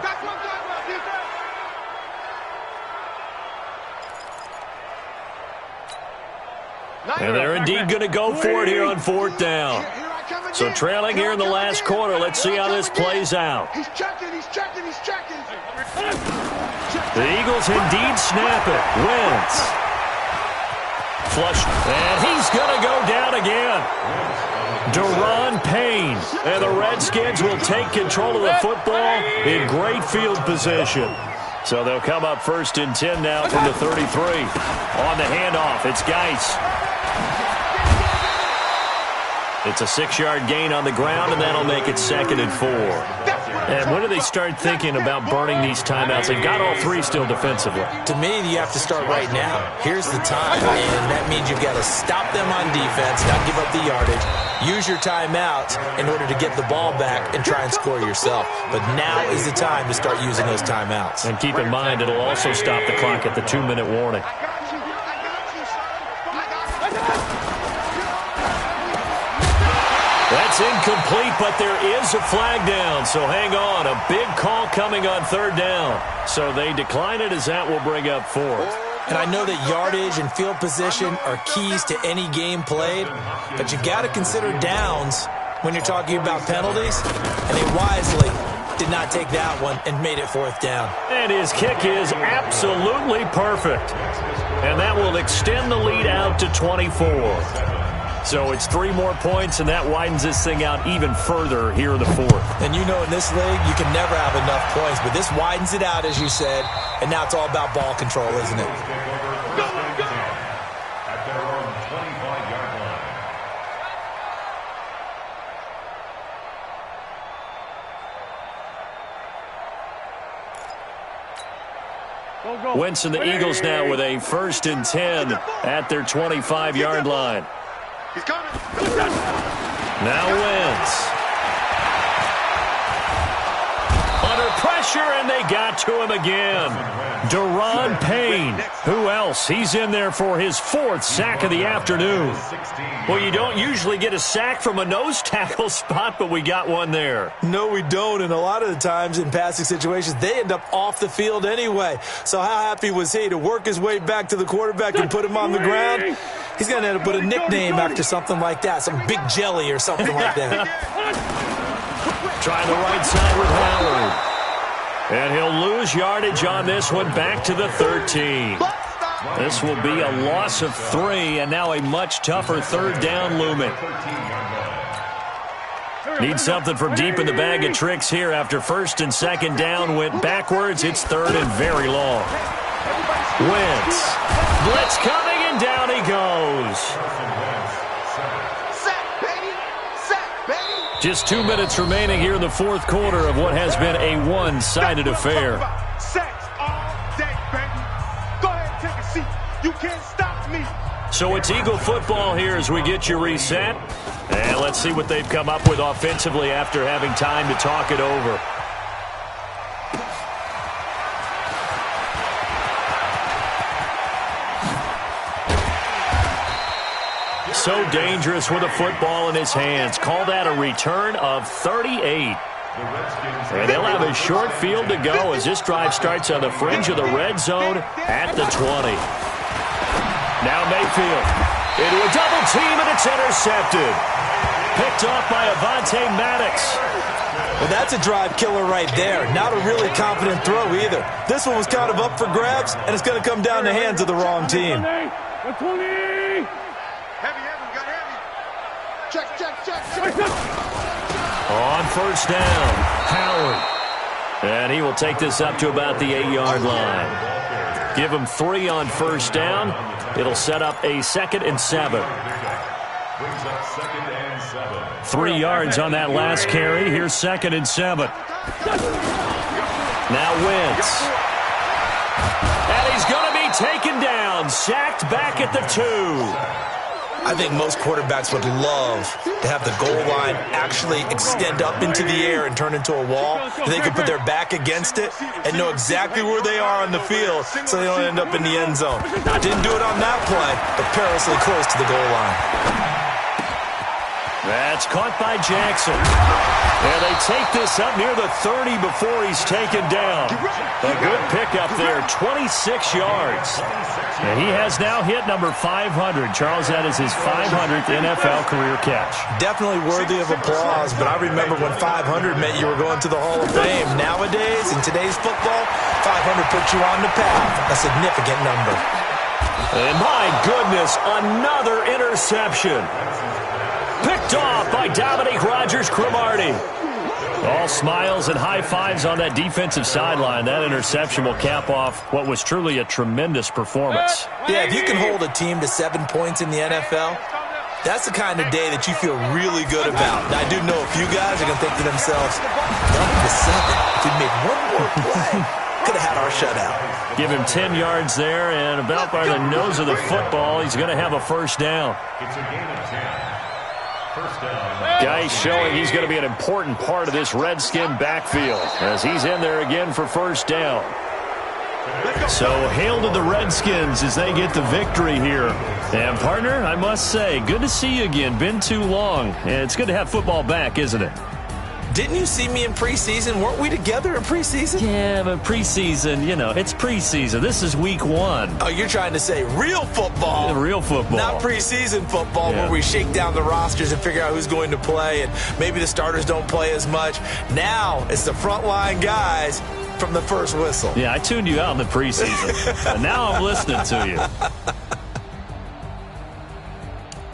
And they're indeed going to go for it here on 4th down. So trailing here in the last quarter, let's see how this plays out. He's checking. The Eagles indeed snap it. Wentz. Flush. And he's going to go down again. Deron Payne. And the Redskins will take control of the football in great field position. So they'll come up 1st and 10 now from the 33. On the handoff, it's Geis. It's a 6-yard gain on the ground, and that'll make it 2nd and 4. And when do they start thinking about burning these timeouts? They've got all 3 still defensively. To me, you have to start right now. Here's the time, and that means you've got to stop them on defense, not give up the yardage. Use your timeouts in order to get the ball back and try and score yourself. But now is the time to start using those timeouts. And keep in mind, it'll also stop the clock at the 2-minute warning. That's incomplete, but there is a flag down, so hang on. A big call coming on 3rd down. So they decline it as that will bring up 4th. And I know that yardage and field position are keys to any game played, but you got to consider downs when you're talking about penalties, and they wisely did not take that one and made it 4th down. And his kick is absolutely perfect. And that will extend the lead out to 24. So it's 3 more points, and that widens this thing out even further here in the 4th. And you know in this league, you can never have enough points, but this widens it out, as you said, and now it's all about ball control, isn't it? At their own 25-yard line. Wentz and the Eagles now with a 1st and 10 at their 25-yard line. He's coming. Now Wentz. Under pressure, and they got to him again. Deron Payne. Who else? He's in there for his 4th sack of the afternoon. Well, you don't usually get a sack from a nose tackle spot, but we got one there. No, we don't, and a lot of the times in passing situations, they end up off the field anyway. So how happy was he to work his way back to the quarterback and put him on the ground? He's going to end up with a nickname after something like that, some Big Jelly or something like that. Trying the right side with Howard. And he'll lose yardage on this one back to the 13. This will be a loss of 3, and now a much tougher 3rd down looming. Need something from deep in the bag of tricks here after 1st and 2nd down went backwards. It's 3rd and very long. Wentz. Blitz coming, and down he goes. Just 2 minutes remaining here in the 4th quarter of what has been a one-sided affair. Sacks all day, baby. Go ahead and take a seat. You can't stop me. So it's Eagle football here as we get you reset. And let's see what they've come up with offensively after having time to talk it over. So dangerous with a football in his hands. Call that a return of 38. And they'll have a short field to go as this drive starts on the fringe of the red zone at the 20. Now Mayfield into a double team, and it's intercepted. Picked off by Avonte Maddox. Well, that's a drive killer right there. Not a really confident throw either. This one was kind of up for grabs, and it's going to come down the hands of the wrong team. Heavy, got heavy. Check. On first down, Howard. And he will take this up to about the 8-yard line. Give him 3 on first down. It'll set up a 2nd and 7. 3 yards on that last carry. Here's 2nd and 7. Now Wentz. And he's going to be taken down. Sacked back at the 2. I think most quarterbacks would love to have the goal line actually extend up into the air and turn into a wall. They can put their back against it and know exactly where they are on the field so they don't end up in the end zone. Now, didn't do it on that play, but perilously close to the goal line. That's caught by Jackson. And they take this up near the 30 before he's taken down. A good pickup there, 26 yards. And he has now hit number 500. Charles, that is his 500th NFL career catch. Definitely worthy of applause, but I remember when 500 meant you were going to the Hall of Fame. Nowadays, in today's football, 500 puts you on the path, a significant number. And my goodness, another interception. Picked off by Dominique Rodgers-Cromartie. All smiles and high fives on that defensive sideline. That interception will cap off what was truly a tremendous performance. Yeah, if you can hold a team to 7 points in the NFL, that's the kind of day that you feel really good about. Now, I do know a few guys are going to think to themselves, down to 7, if we made one more play, could have had our shutout. Give him 10 yards there, and about by the nose of the football, he's going to have a first down. It's a game of 10. Guy showing he's going to be an important part of this Redskin backfield as he's in there again for first down. So hail to the Redskins as they get the victory here. And partner, I must say, good to see you again. Been too long. And it's good to have football back, isn't it? Didn't you see me in preseason? Weren't we together in preseason? Yeah, but preseason, you know, it's preseason. This is week 1. Oh, you're trying to say real football. Yeah, real football. Not preseason football where we shake down the rosters and figure out who's going to play, and maybe the starters don't play as much. Now it's the frontline guys from the first whistle. Yeah, I tuned you out in the preseason. But now I'm listening to you.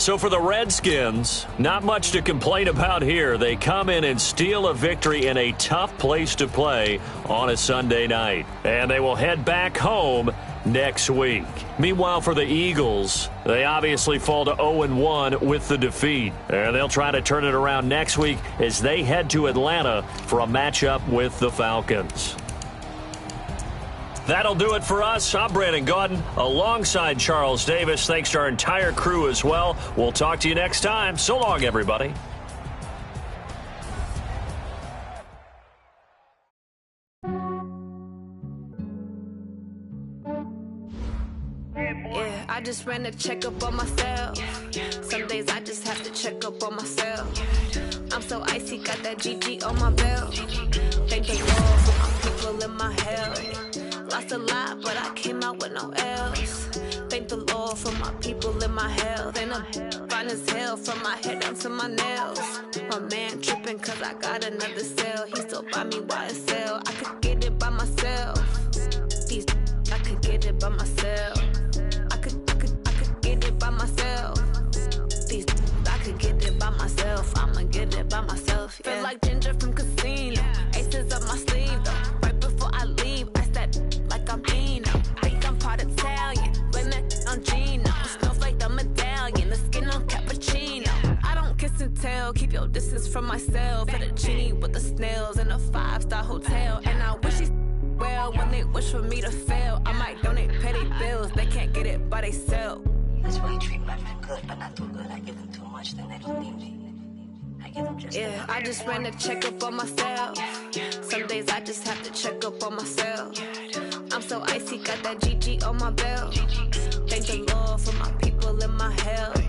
So for the Redskins, not much to complain about here. They come in and steal a victory in a tough place to play on a Sunday night. And they will head back home next week. Meanwhile, for the Eagles, they obviously fall to 0-1 with the defeat. And they'll try to turn it around next week as they head to Atlanta for a matchup with the Falcons. That'll do it for us. I'm Brandon Gaudin alongside Charles Davis. Thanks to our entire crew as well. We'll talk to you next time. So long, everybody. Yeah, I just ran a checkup on myself. Some days I just have to check up on myself. I'm so icy, got that GG on my belt. Thank the Lord for my people in my health. Lost a lot, but I came out with no L's. Thank the Lord for my people in my health. And I'm fine as hell from my head down to my nails. My man tripping cause I got another cell. He still buy me YSL. I could get it by myself. I could get it by myself. I could get it by myself. I could get it by myself. I'ma get it by myself. Yeah. Feel like Ginger from Casino. Aces up my sleeve though. Right before I leave, I step like I'm Dino. Think I'm part Italian. Blame that on Gino. Smells like the medallion. The skin on cappuccino. I don't kiss and tell. Keep your distance from myself. At a genie with the snails in a 5-star hotel. And I wish he's well when they wish for me to fail. I might donate petty bills. They can't get it by themselves. That's why you treat my men good, but not too good. I give them too much, then they don't need me. I give them just enough. I just ran a checkup on myself. Some days I just have to check up on myself. I'm so icy, got that GG on my belt. Thank the Lord for my people in my health.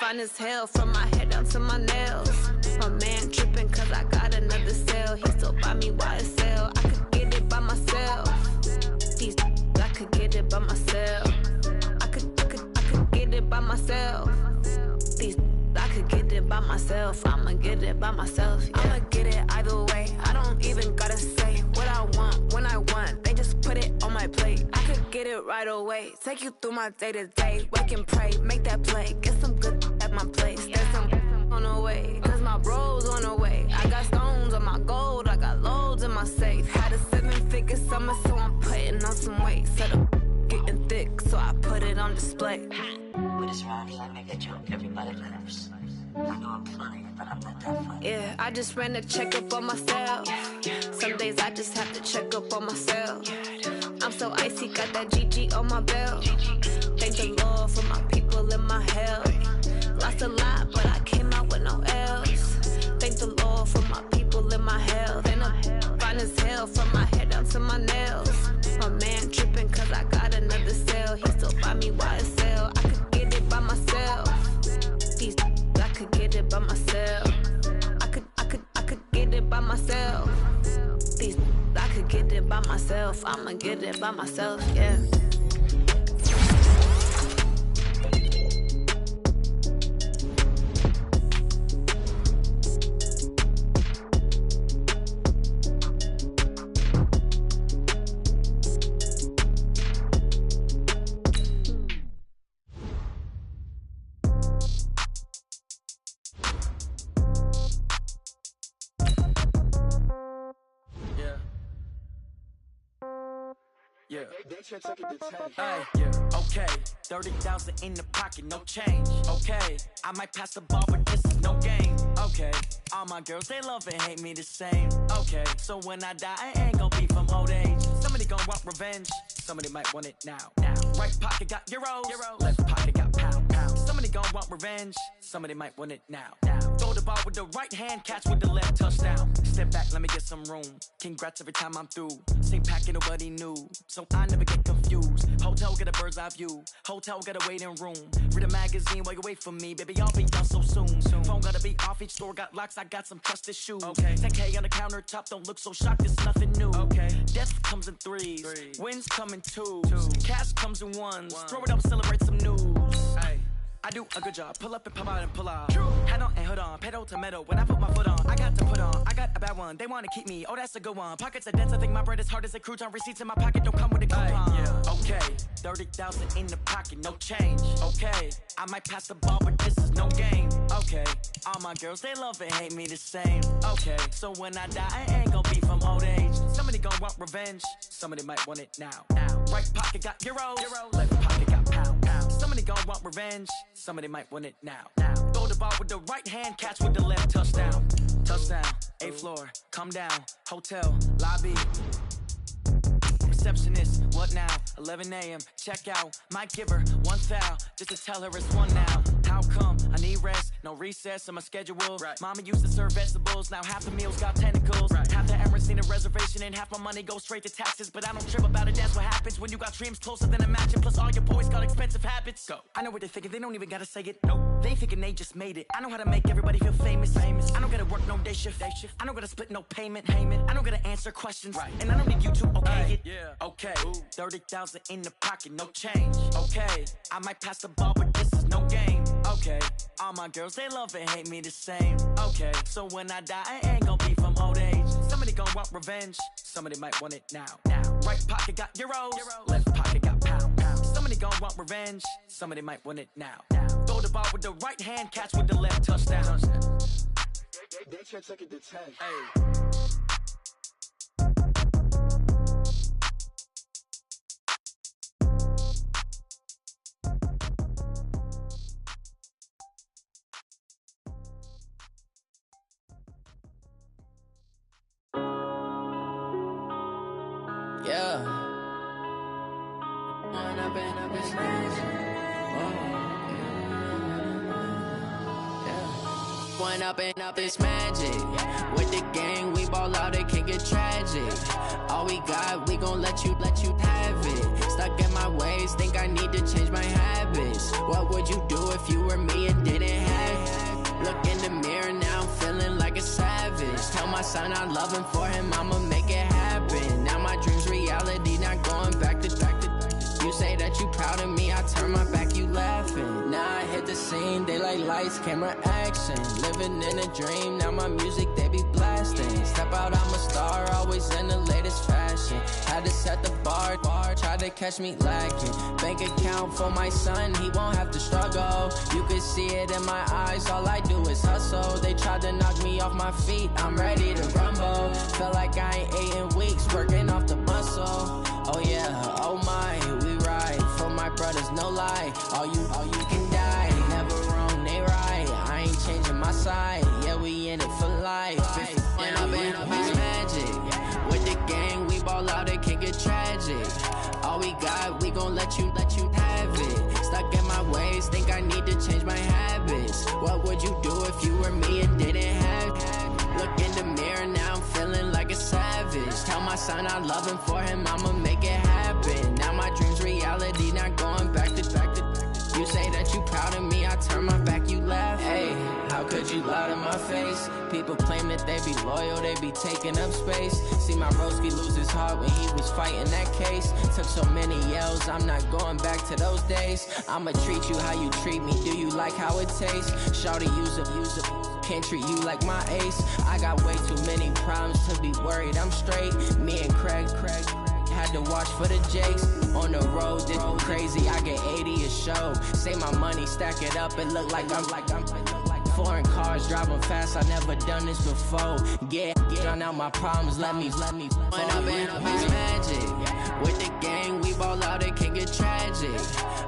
fine as hell from my head down to my nails. My man tripping cause I got another sale. He still buy me YSL. I could get it by myself. These I could get it by myself. I could get it by myself. These I could get it by myself. I'ma get it by myself. Yeah. I'ma get it either way. I don't even gotta say what I want when I want. They just put it on my plate. I could get it right away. Take you through my day to day. Wake and pray, make that play. Get some good at my place. There's some on the way. Cause my bros on the way. I got stones on my gold. I got loads in my safe. Had a 7-figure summer, so I'm putting on some weight. Set up getting thick, so I put it on display. With this round, let me get you everybody lives. I know I'm funny, but I'm not that funny. Yeah, I just ran a checkup on myself. Some days I just have to check up on myself. I'm so icy, got that GG on my belt. Thank the Lord for my people in my health. Lost a lot, but I came out with no L's. Thank the Lord for my people in my health. And I'm fine as hell from my head down to my nails. My man tripping cause I got another sale. He still buy me YSL. I could get it by myself. These I could get it by myself. I could get it by myself. These I could get it by myself. I'ma get it by myself, yeah. Yeah. Hey, yeah. Okay. 30,000 in the pocket, no change. Okay. I might pass the ball, but this is no game. Okay. All my girls, they love and hate me the same. Okay. So when I die, I ain't gon' be from old age. Somebody gon' want revenge. Somebody might want it now. Right pocket got euros. Left pocket got pound. Somebody gon' want revenge. Somebody might want it now. Throw the ball with the right hand, catch with the left, touchdown. Step back, let me get some room. Congrats every time I'm through. Same packet, nobody knew. So I never get confused. Hotel get a bird's eye view. Hotel get a waiting room. Read a magazine while you wait for me. Baby, I'll be done so soon. Phone gotta be off, each store got locks. I got some trusted shoes. Okay. 10K on the countertop, don't look so shocked, it's nothing new. Okay. Death comes in threes. Wins come in twos. Cash comes in ones. Throw it up, celebrate some news. Hey. I do a good job. Pull up and pop out and pull out. Head on and hood on. Pedal to metal. When I put my foot on, I got to put on. I got a bad one. They want to keep me. Oh, that's a good one. Pockets are dense. I think my bread is hard as a crouton. Receipts in my pocket don't come with a coupon. Yeah. Okay. 30,000 in the pocket. No change. Okay. I might pass the ball, but this is no game. Okay. All my girls, they love and hate me the same. Okay. So when I die, I ain't gonna be from old age. Somebody gon' want revenge. Somebody might want it now. Right pocket got euros. Left pocket got pound. Somebody gon' want revenge. Somebody might want it now. Throw the ball with the right hand, catch with the left, touchdown. Touchdown, 8th floor, come down, hotel, lobby. Receptionist, what now? 11 a.m., check out. Might give her one foul, just to tell her it's one now. How come? I need rest, no recess in my schedule. Right. Mama used to serve vegetables, now half the meals got tentacles. Right. Half the errands need a reservation and half my money goes straight to taxes. But I don't trip about it, that's what happens when you got dreams closer than a match. And plus all your boys got expensive habits. Go. I know what they're thinking, they don't even gotta say it. Nope. They thinking they just made it. I know how to make everybody feel famous. I don't gotta work no day shift. I don't gotta split no payment. I don't gotta answer questions. Right. And I don't need you to okay it. Yeah. Okay. 30,000 in the pocket, no change. Okay. I might pass the ball, but this is no game. Okay. All my girls, they love and hate me the same. Okay. So when I die, I ain't gonna be from old age. Somebody gon' want revenge. Somebody might want it now. Right pocket got euros. Left pocket got pound. Somebody gon' want revenge. Somebody might want it now. Throw the ball with the right hand, catch with the left, touchdown. They should take it to 10. Hey. Yeah. When I've been up this magic. When up this magic. With the gang, we ball out, it can get tragic. All we got, we gon' let you have it. Stuck in my ways, think I need to change my habits. What would you do if you were me and didn't have? Look in the mirror now, I'm feeling like a savage. Tell my son I love him, for him I'ma make it happen. Now my dream's reality, not going back to. You say that you proud of me, I turn my back, you laughing. Now I hit the scene, they like lights, camera, action. Living in a dream, now my music they be blasting. Step out, I'm a star, always in the latest fashion. Had to set the bar, tried to catch me lacking. Bank account for my son, he won't have to struggle. You can see it in my eyes, all I do is hustle. They tried to knock me off my feet, I'm ready to rumble. Feel like I ain't ate in weeks, working off the muscle. Oh yeah, oh my, we ride for my brothers, no lie. All you can die, never wrong, they right. I ain't changing my side, yeah, we in it for life. And I've been magic. With the gang, we ball out, it can get tragic. All we got, we gon' let you have it. Stuck in my ways, think I need to change my habits. What would you do if you were me and didn't have? Look in the mirror, now I'm feeling like a savage. Tell my son I love him, for him I'ma make it happen. Now my dream's reality, not going back to. You say that you proud of me, I turn my back, you laugh. Hey, how could you lie to my face? People claim that they be loyal, they be taking up space. See my broski lose his heart when he was fighting that case. Took so many yells, I'm not going back to those days. I'ma treat you how you treat me, do you like how it tastes? Shawty, use up, can't treat you like my ace. I got way too many problems to be worried, I'm straight. Me and Craig had to watch for the Jakes. On the road, this crazy, I get 80 a show. Say my money, stack it up, it look like I'm foreign cars, driving fast, I never done this before. Get drown out my problems, let me When I've been magic. With the gang, we ball out, it can get tragic.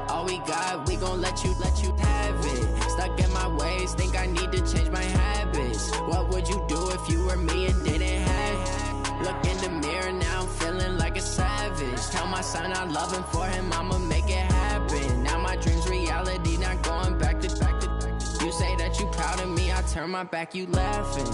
All we got, we gon' let you have it. Stuck in my ways, think I need to change my habits. What would you do if you were me and didn't have? Look in the mirror, now I'm feeling like a savage. Tell my son I love him, for him I'ma make it happen. Now my dream's reality, not going back to. You say that you proud of me, I turn my back, you laughing.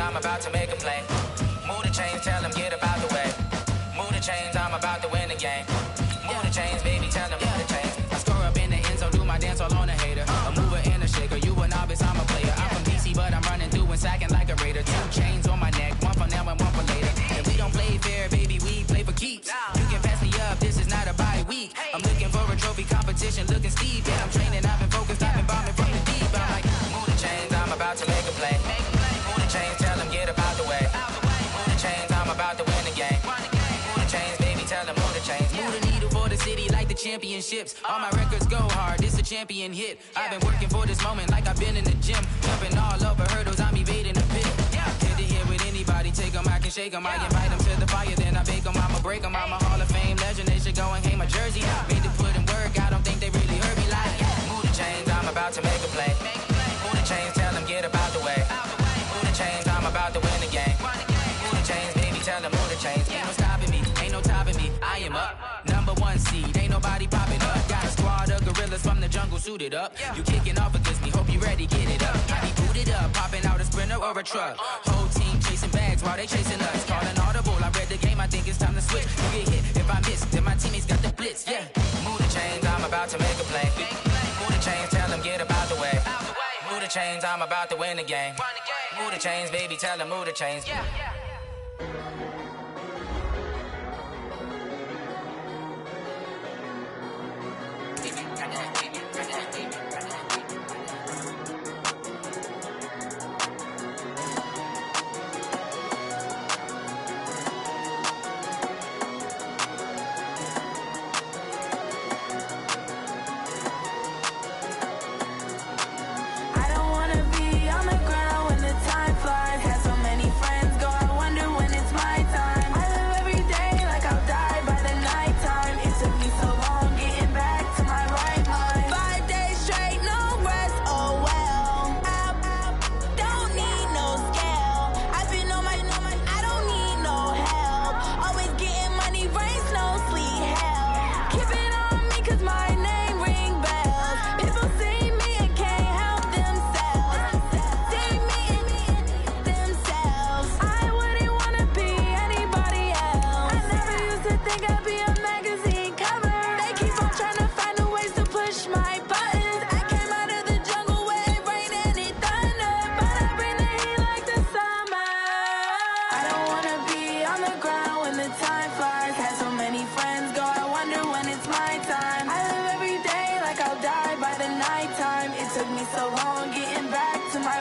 I'm about to make a play. Move the chains, tell them get about the way. Move the chains, I'm about to win the game. Move the chains, baby, tell them move the chains. I score up in the end zone, do my dance all on a hater. A mover and a shaker, you a novice, I'm a player. I'm from DC, but I'm running through and sacking like a raider. 2 chains on my neck, one for now and one for later. And we don't play fair, baby, we play for keeps. You can pass me up, this is not a bye week. I'm looking for a trophy competition, looking steep. Yeah, I'm training, I've been focused, I've been bombing from the deep. I'm like, move the chains, I'm about to make a play. Move the chains, tell them get about the way. Move the chains, I'm about to win the game. Move the chains, baby, tell them move the chains. Move the needle for the city like the championships. All my records go hard, this a champion hit. I've been working for this moment like I've been in the gym. Jumping all over hurdles, I'm evading the pit. Head to head with anybody, take them, I can shake them. I invite them to the fire, then I bake them, I'ma break them. I'm a Hall of Fame legend, they should go and hang my jersey. Made to put in work, I don't think they really heard me like. Move the chains, I'm about to make a play. Move the chains, tell them get about the way. Move the chains, I'm about to win the game. Move the chains, baby, tell them move the chains. Ain't no stopping me, ain't no topping me. I am up, #1 seed, ain't nobody popping up. Got a squad of gorillas from the jungle suited up. You kicking off against me, hope you ready, get it up. I be booted up, popping out a Sprinter or a truck. Whole team chasing bags while they chasing us. Calling audible, I read the game, I think it's time to switch. You get hit, if I miss, then my teammates got the blitz, yeah. Move the chains, I'm about to make a play. Move the chains, tell them get about the way. Move the chains, I'm about to win the game. Move the chains, baby, tell them move the chains. I don't wanna be on the ground when the time flies.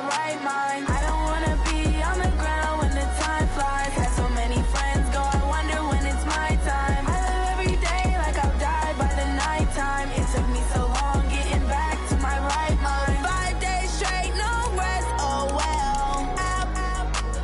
my right mind. I don't wanna be on the ground when the time flies. Had so many friends go, I wonder when it's my time. I live every day like I'll die by the nighttime. It took me so long getting back to my right mind. 5 days straight, no rest, oh well.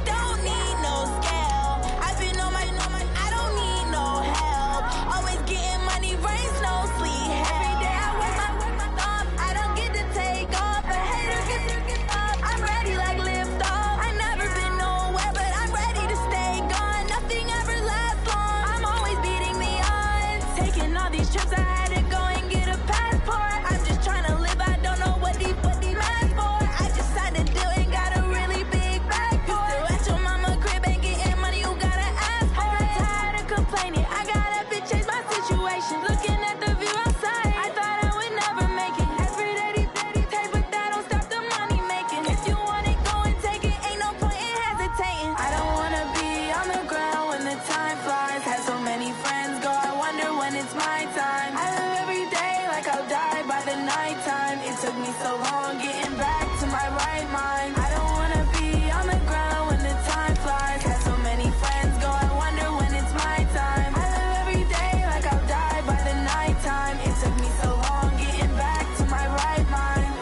Don't need no scale. I've been on my, I don't need no help. Always getting money, rains, no sleep. Every day I work my thumb. I don't get to take off. A hater get up. I'm ready like lift off. I never been nowhere, but I'm ready to stay gone. Nothing ever lasts long. I'm always beating the odds. Taking all these trips, I had to go and get a passport. I'm just trying to live. I don't know what these ask for. I just signed a deal and got a really big bag for it. Still at your mama crib and getting money, you gotta ask for it. I'm tired of complaining. I gotta bitch change my situation. Looking at the view outside, I thought I would never make it. Every day these take, but that don't stop the money making. If you want it, go and take it. Ain't no point in hesitating. I don't wanna be on the ground when the time flies. Had so many friends go, I wonder when it's my time. I live every day like I'll die by the nighttime. It took me so long getting back to my right mind. I don't wanna be on the ground when the time flies. Had so many friends go, I wonder when it's my time. I live every day like I'll die by the nighttime. It took me so long getting back to my right mind.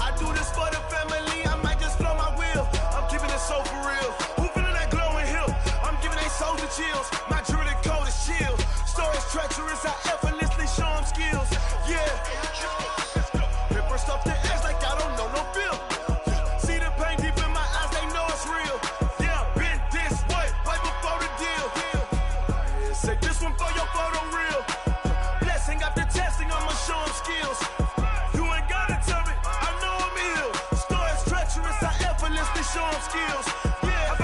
I do this for the family, I might just blow my wheel. I'm keeping it so for real. Who feeling that glowing hill? I'm giving they souls the chills. My jewelry code is chill. Stories treacherous, I effortlessly show them skills. Yeah. Ripper stuff the edge like I don't know no feel. See the pain deep in my eyes, they know it's real. Yeah, been this way, right before the deal. Say this one for your photo real. Blessing after testing, I'ma show them skills. You ain't gotta tell me, I know I'm ill. Stories treacherous, I effortlessly show them skills. Yeah,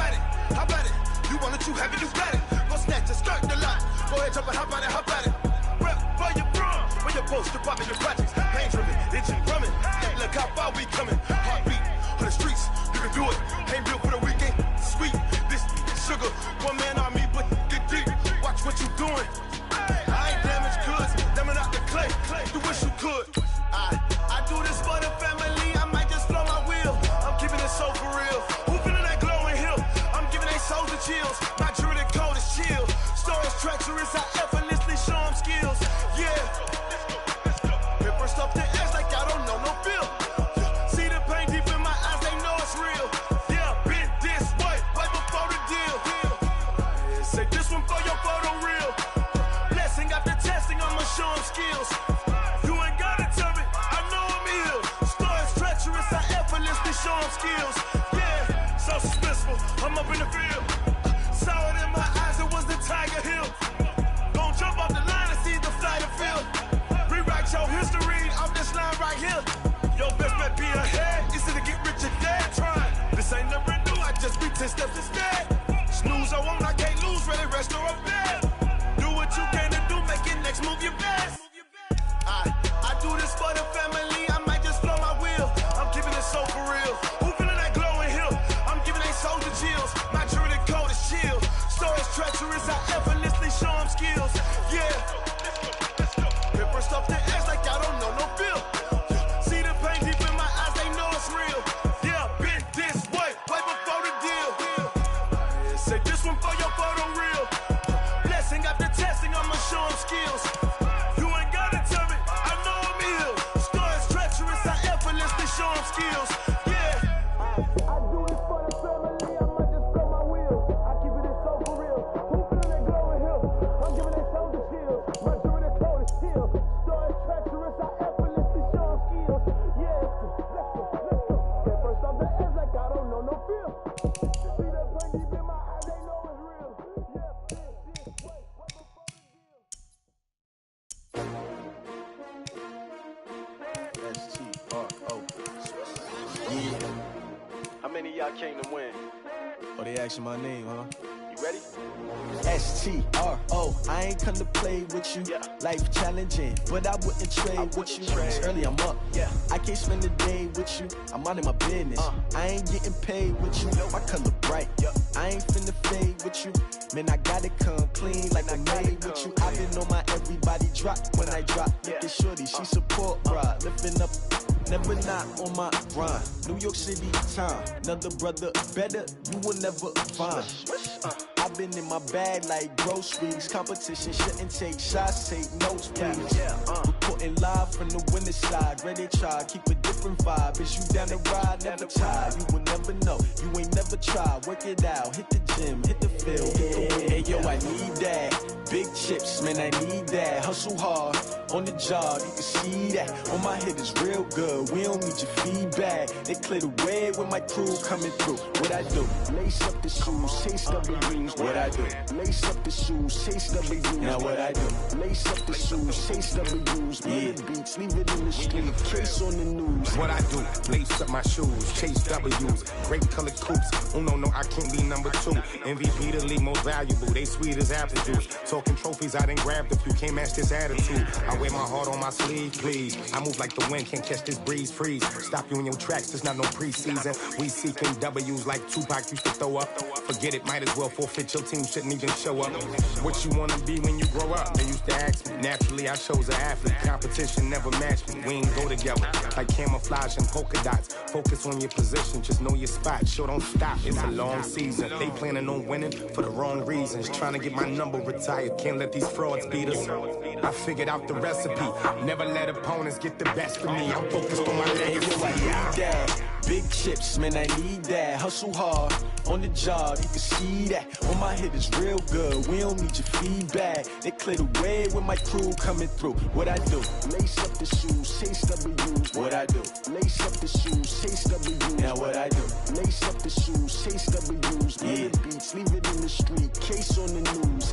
how about it? You want it, you have it, you got it. Go snatch it, skirt the lot. Go ahead, jump it, how about it? Rep where you from, where you post to pop in your projects. Pain driven, itching, drumming. Hey, look how far we coming. Heartbeat on the streets, you can do it. Ain't built for the weekend, sweet. This sugar, one man army, but get deep. Watch what you doing. I ain't damaged goods, damn out the clay. You wish you could. I do this for the family, I might just blow my wheel. I'm keeping it so for real. Who feeling that glowing hill? I'm giving they souls the chills. My jewelry code is chill. Stories treacherous, I effortlessly show them skills. Yeah. Ripper stuff the edge like I don't know no feel. See the pain deep in my eyes, they know it's real. Yeah, been this way, right before the deal. Say this one for your photo real. Blessing after testing, I'ma show them skills. You ain't gotta tell me, I know I'm ill. Stories treacherous, I effortlessly show them skills. Yeah, so suspenseful, I'm up in the field. Saw it in my eyes, it was the Tiger Hill. Gon' jump off the line and see the flight of field. Rewrite your history off this line right here. Your best bet be ahead, easy to get rich or dead. Trying, this ain't never new, I just be 10 steps instead. Snooze I won't, I can't lose, ready, rest or a bed. Do what you can to do, make it next move your best. I do this for the family, I might just blow my wheel. I'm keeping it so for real. Who feeling that glowing hill? I'm giving they souls the chills. My jewelry code is chill. Stories treacherous, I effortlessly show them skills. Yeah. Ripper stuff the edge like I don't know no feel. See the pain deep in my eyes, they know it's real. Yeah, been this way, right before the deal. Say this one for your photo real. Blessing after testing, I'ma show them skills. You ain't gotta tell me, I know I'm ill. Stories treacherous, I effortlessly show them skills. Yeah. I do this for the family, I might just blow my wheel. I keep it so for real. Who feeling that glowing hill? I'm giving they souls the chills. My jewelry code is chill. Stories treacherous, I effortlessly show them skills. Yeah, let's go. Get first off the edge like I don't know no feel. See that pain deep in my eyes, they know it's real. Yeah, this way, right before the deal. S-T-R-O. Yeah. How many of y'all came to win? Oh, they asking my name, huh? You ready? S-T-R-O. I ain't come to play with you. Life challenging, but I wouldn't trade with you. It's early, I'm up. I can't spend a day with you. I'm out in my business. I ain't getting paid with you. My color bright. I ain't finna fade with you. Man, I gotta come clean like I made with you. I've been on my everybody drop when I drop. Look at shorty, she support, bruh. Lifting up, never not on my grind. New York City time, another brother better, you will never find. I've been in my bag like groceries. Competition shouldn't take shots, take notes, please. Reporting live from the winning side. Ready to try, keep a different vibe. Is you down the ride, never tired. You will never know, you ain't never tried. Work it out, hit the gym, hit the field, hit the win. Hey yo, I need that. Big chips, man, I need that. Hustle hard, on the job, you can see that. On my head is real good, we don't need your feedback. They clear the way with my crew coming through. What I do? Lace up the shoes, chase W's. What I do? Lace up the shoes, chase W's. Now what I do? Lace up the shoes, chase W's. Bring the beats, leave it in the street, case on the news. What I do? Lace up my shoes, chase W's. Great colored coops. Oh no, I can't be number 2. MVP the league most valuable. They sweet as apple juice. Talking trophies, I done grabbed a few. Can't match this attitude. I wear my heart on my sleeve, please. I move like the wind, can't catch this breeze, freeze. Stop you in your tracks, there's not no preseason. We seeking W's like Tupac used to throw up. Forget it, might as well forfeit. Your team shouldn't even show up. What you wanna be when you grow up? They used to ask me. Naturally, I chose an athlete. Competition never matched me. We ain't go together like camouflage and polka dots. Focus on your position, just know your spot. Sure, don't stop. It's a long season. They planning on winning for the wrong reasons. Trying to get my number retired. Can't let these frauds beat us. I figured out the recipe. Never let opponents get the best of me. I'm focused on my legacy. Big chips, man, I need that. Hustle hard, on the job, you can see that. On my head is real good, we don't need your feedback. They clear the way with my crew coming through. What I do? Lace up the shoes, chase W's. What I do? Lace up the shoes, chase W's. Now what I do? Lace up the shoes, chase W's. Bring the beats, leave it in the street, case on the news.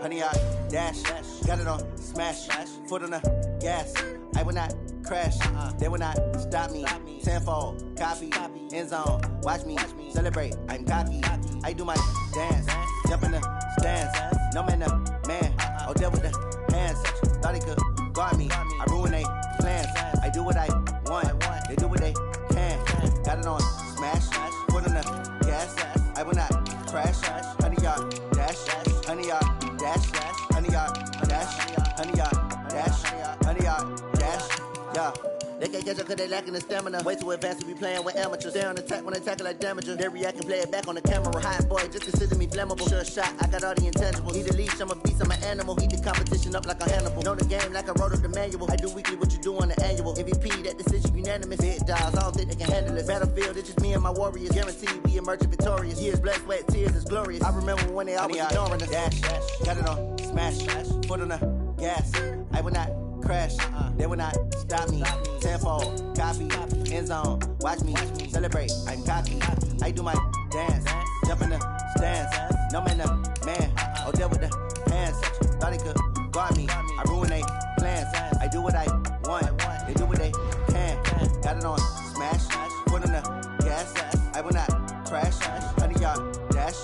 Honey, I dash, got it on smash, foot on the gas. I will not crash, they will not stop me. Tenfold, copy, end zone, watch me celebrate. I'm cocky, I do my dance, jump in the stands. No man, the man, oh, deal with the hands. Thought he could guard me, I ruin they plans. I do what I want, they do what they can. Got it on smash, foot on the gas. I will not crash, honey, y'all dash, honey, y'all. Dash, honey, y'all, dash, honey, y'all, dash, honey, y'all, dash, yeah. They can't catch up cause they lacking the stamina. Way too advanced to be playing with amateurs. Stay on attack when they tackle like damager. They react and play it back on the camera. Hot boy, just consider me flammable. Sure shot, I got all the intangibles. Need a leash, I'm a beast, I'm an animal. Heat the competition up like a Hannibal. Know the game like I wrote up the manual. I do weekly what you do on the annual. MVP, that decision unanimous. Big dials, I don't think they can handle it. Battlefield, it's just me and my warriors. Guaranteed we emerging victorious. Years, blood, sweat, tears, it's glorious. I remember when they always ignoring us. Dash, got it on smash, foot on the gas. I will not crash, they will not stop me. Tenfold, copy, end zone, watch me celebrate. I'm cocky, I do my dance, jump in the stands. No man, the man, oh, deal with the hands. Thought he could guard me, I ruin they plans. I do what I want, they do what they can. Got it on smash, foot on the gas. I will not crash, honey, y'all dash,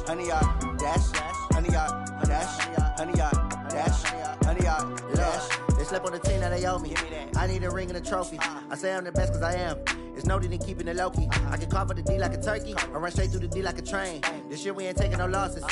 honey, y'all dash, honey, y'all dash, honey, y'all dash, honey, y'all dash. They slept on the team that they owe me. I need a ring and a trophy. I say I'm the best cause I am. It's no need in keeping it low-key. I can carve up the D like a turkey or run straight through the D like a train. This year we ain't taking no losses.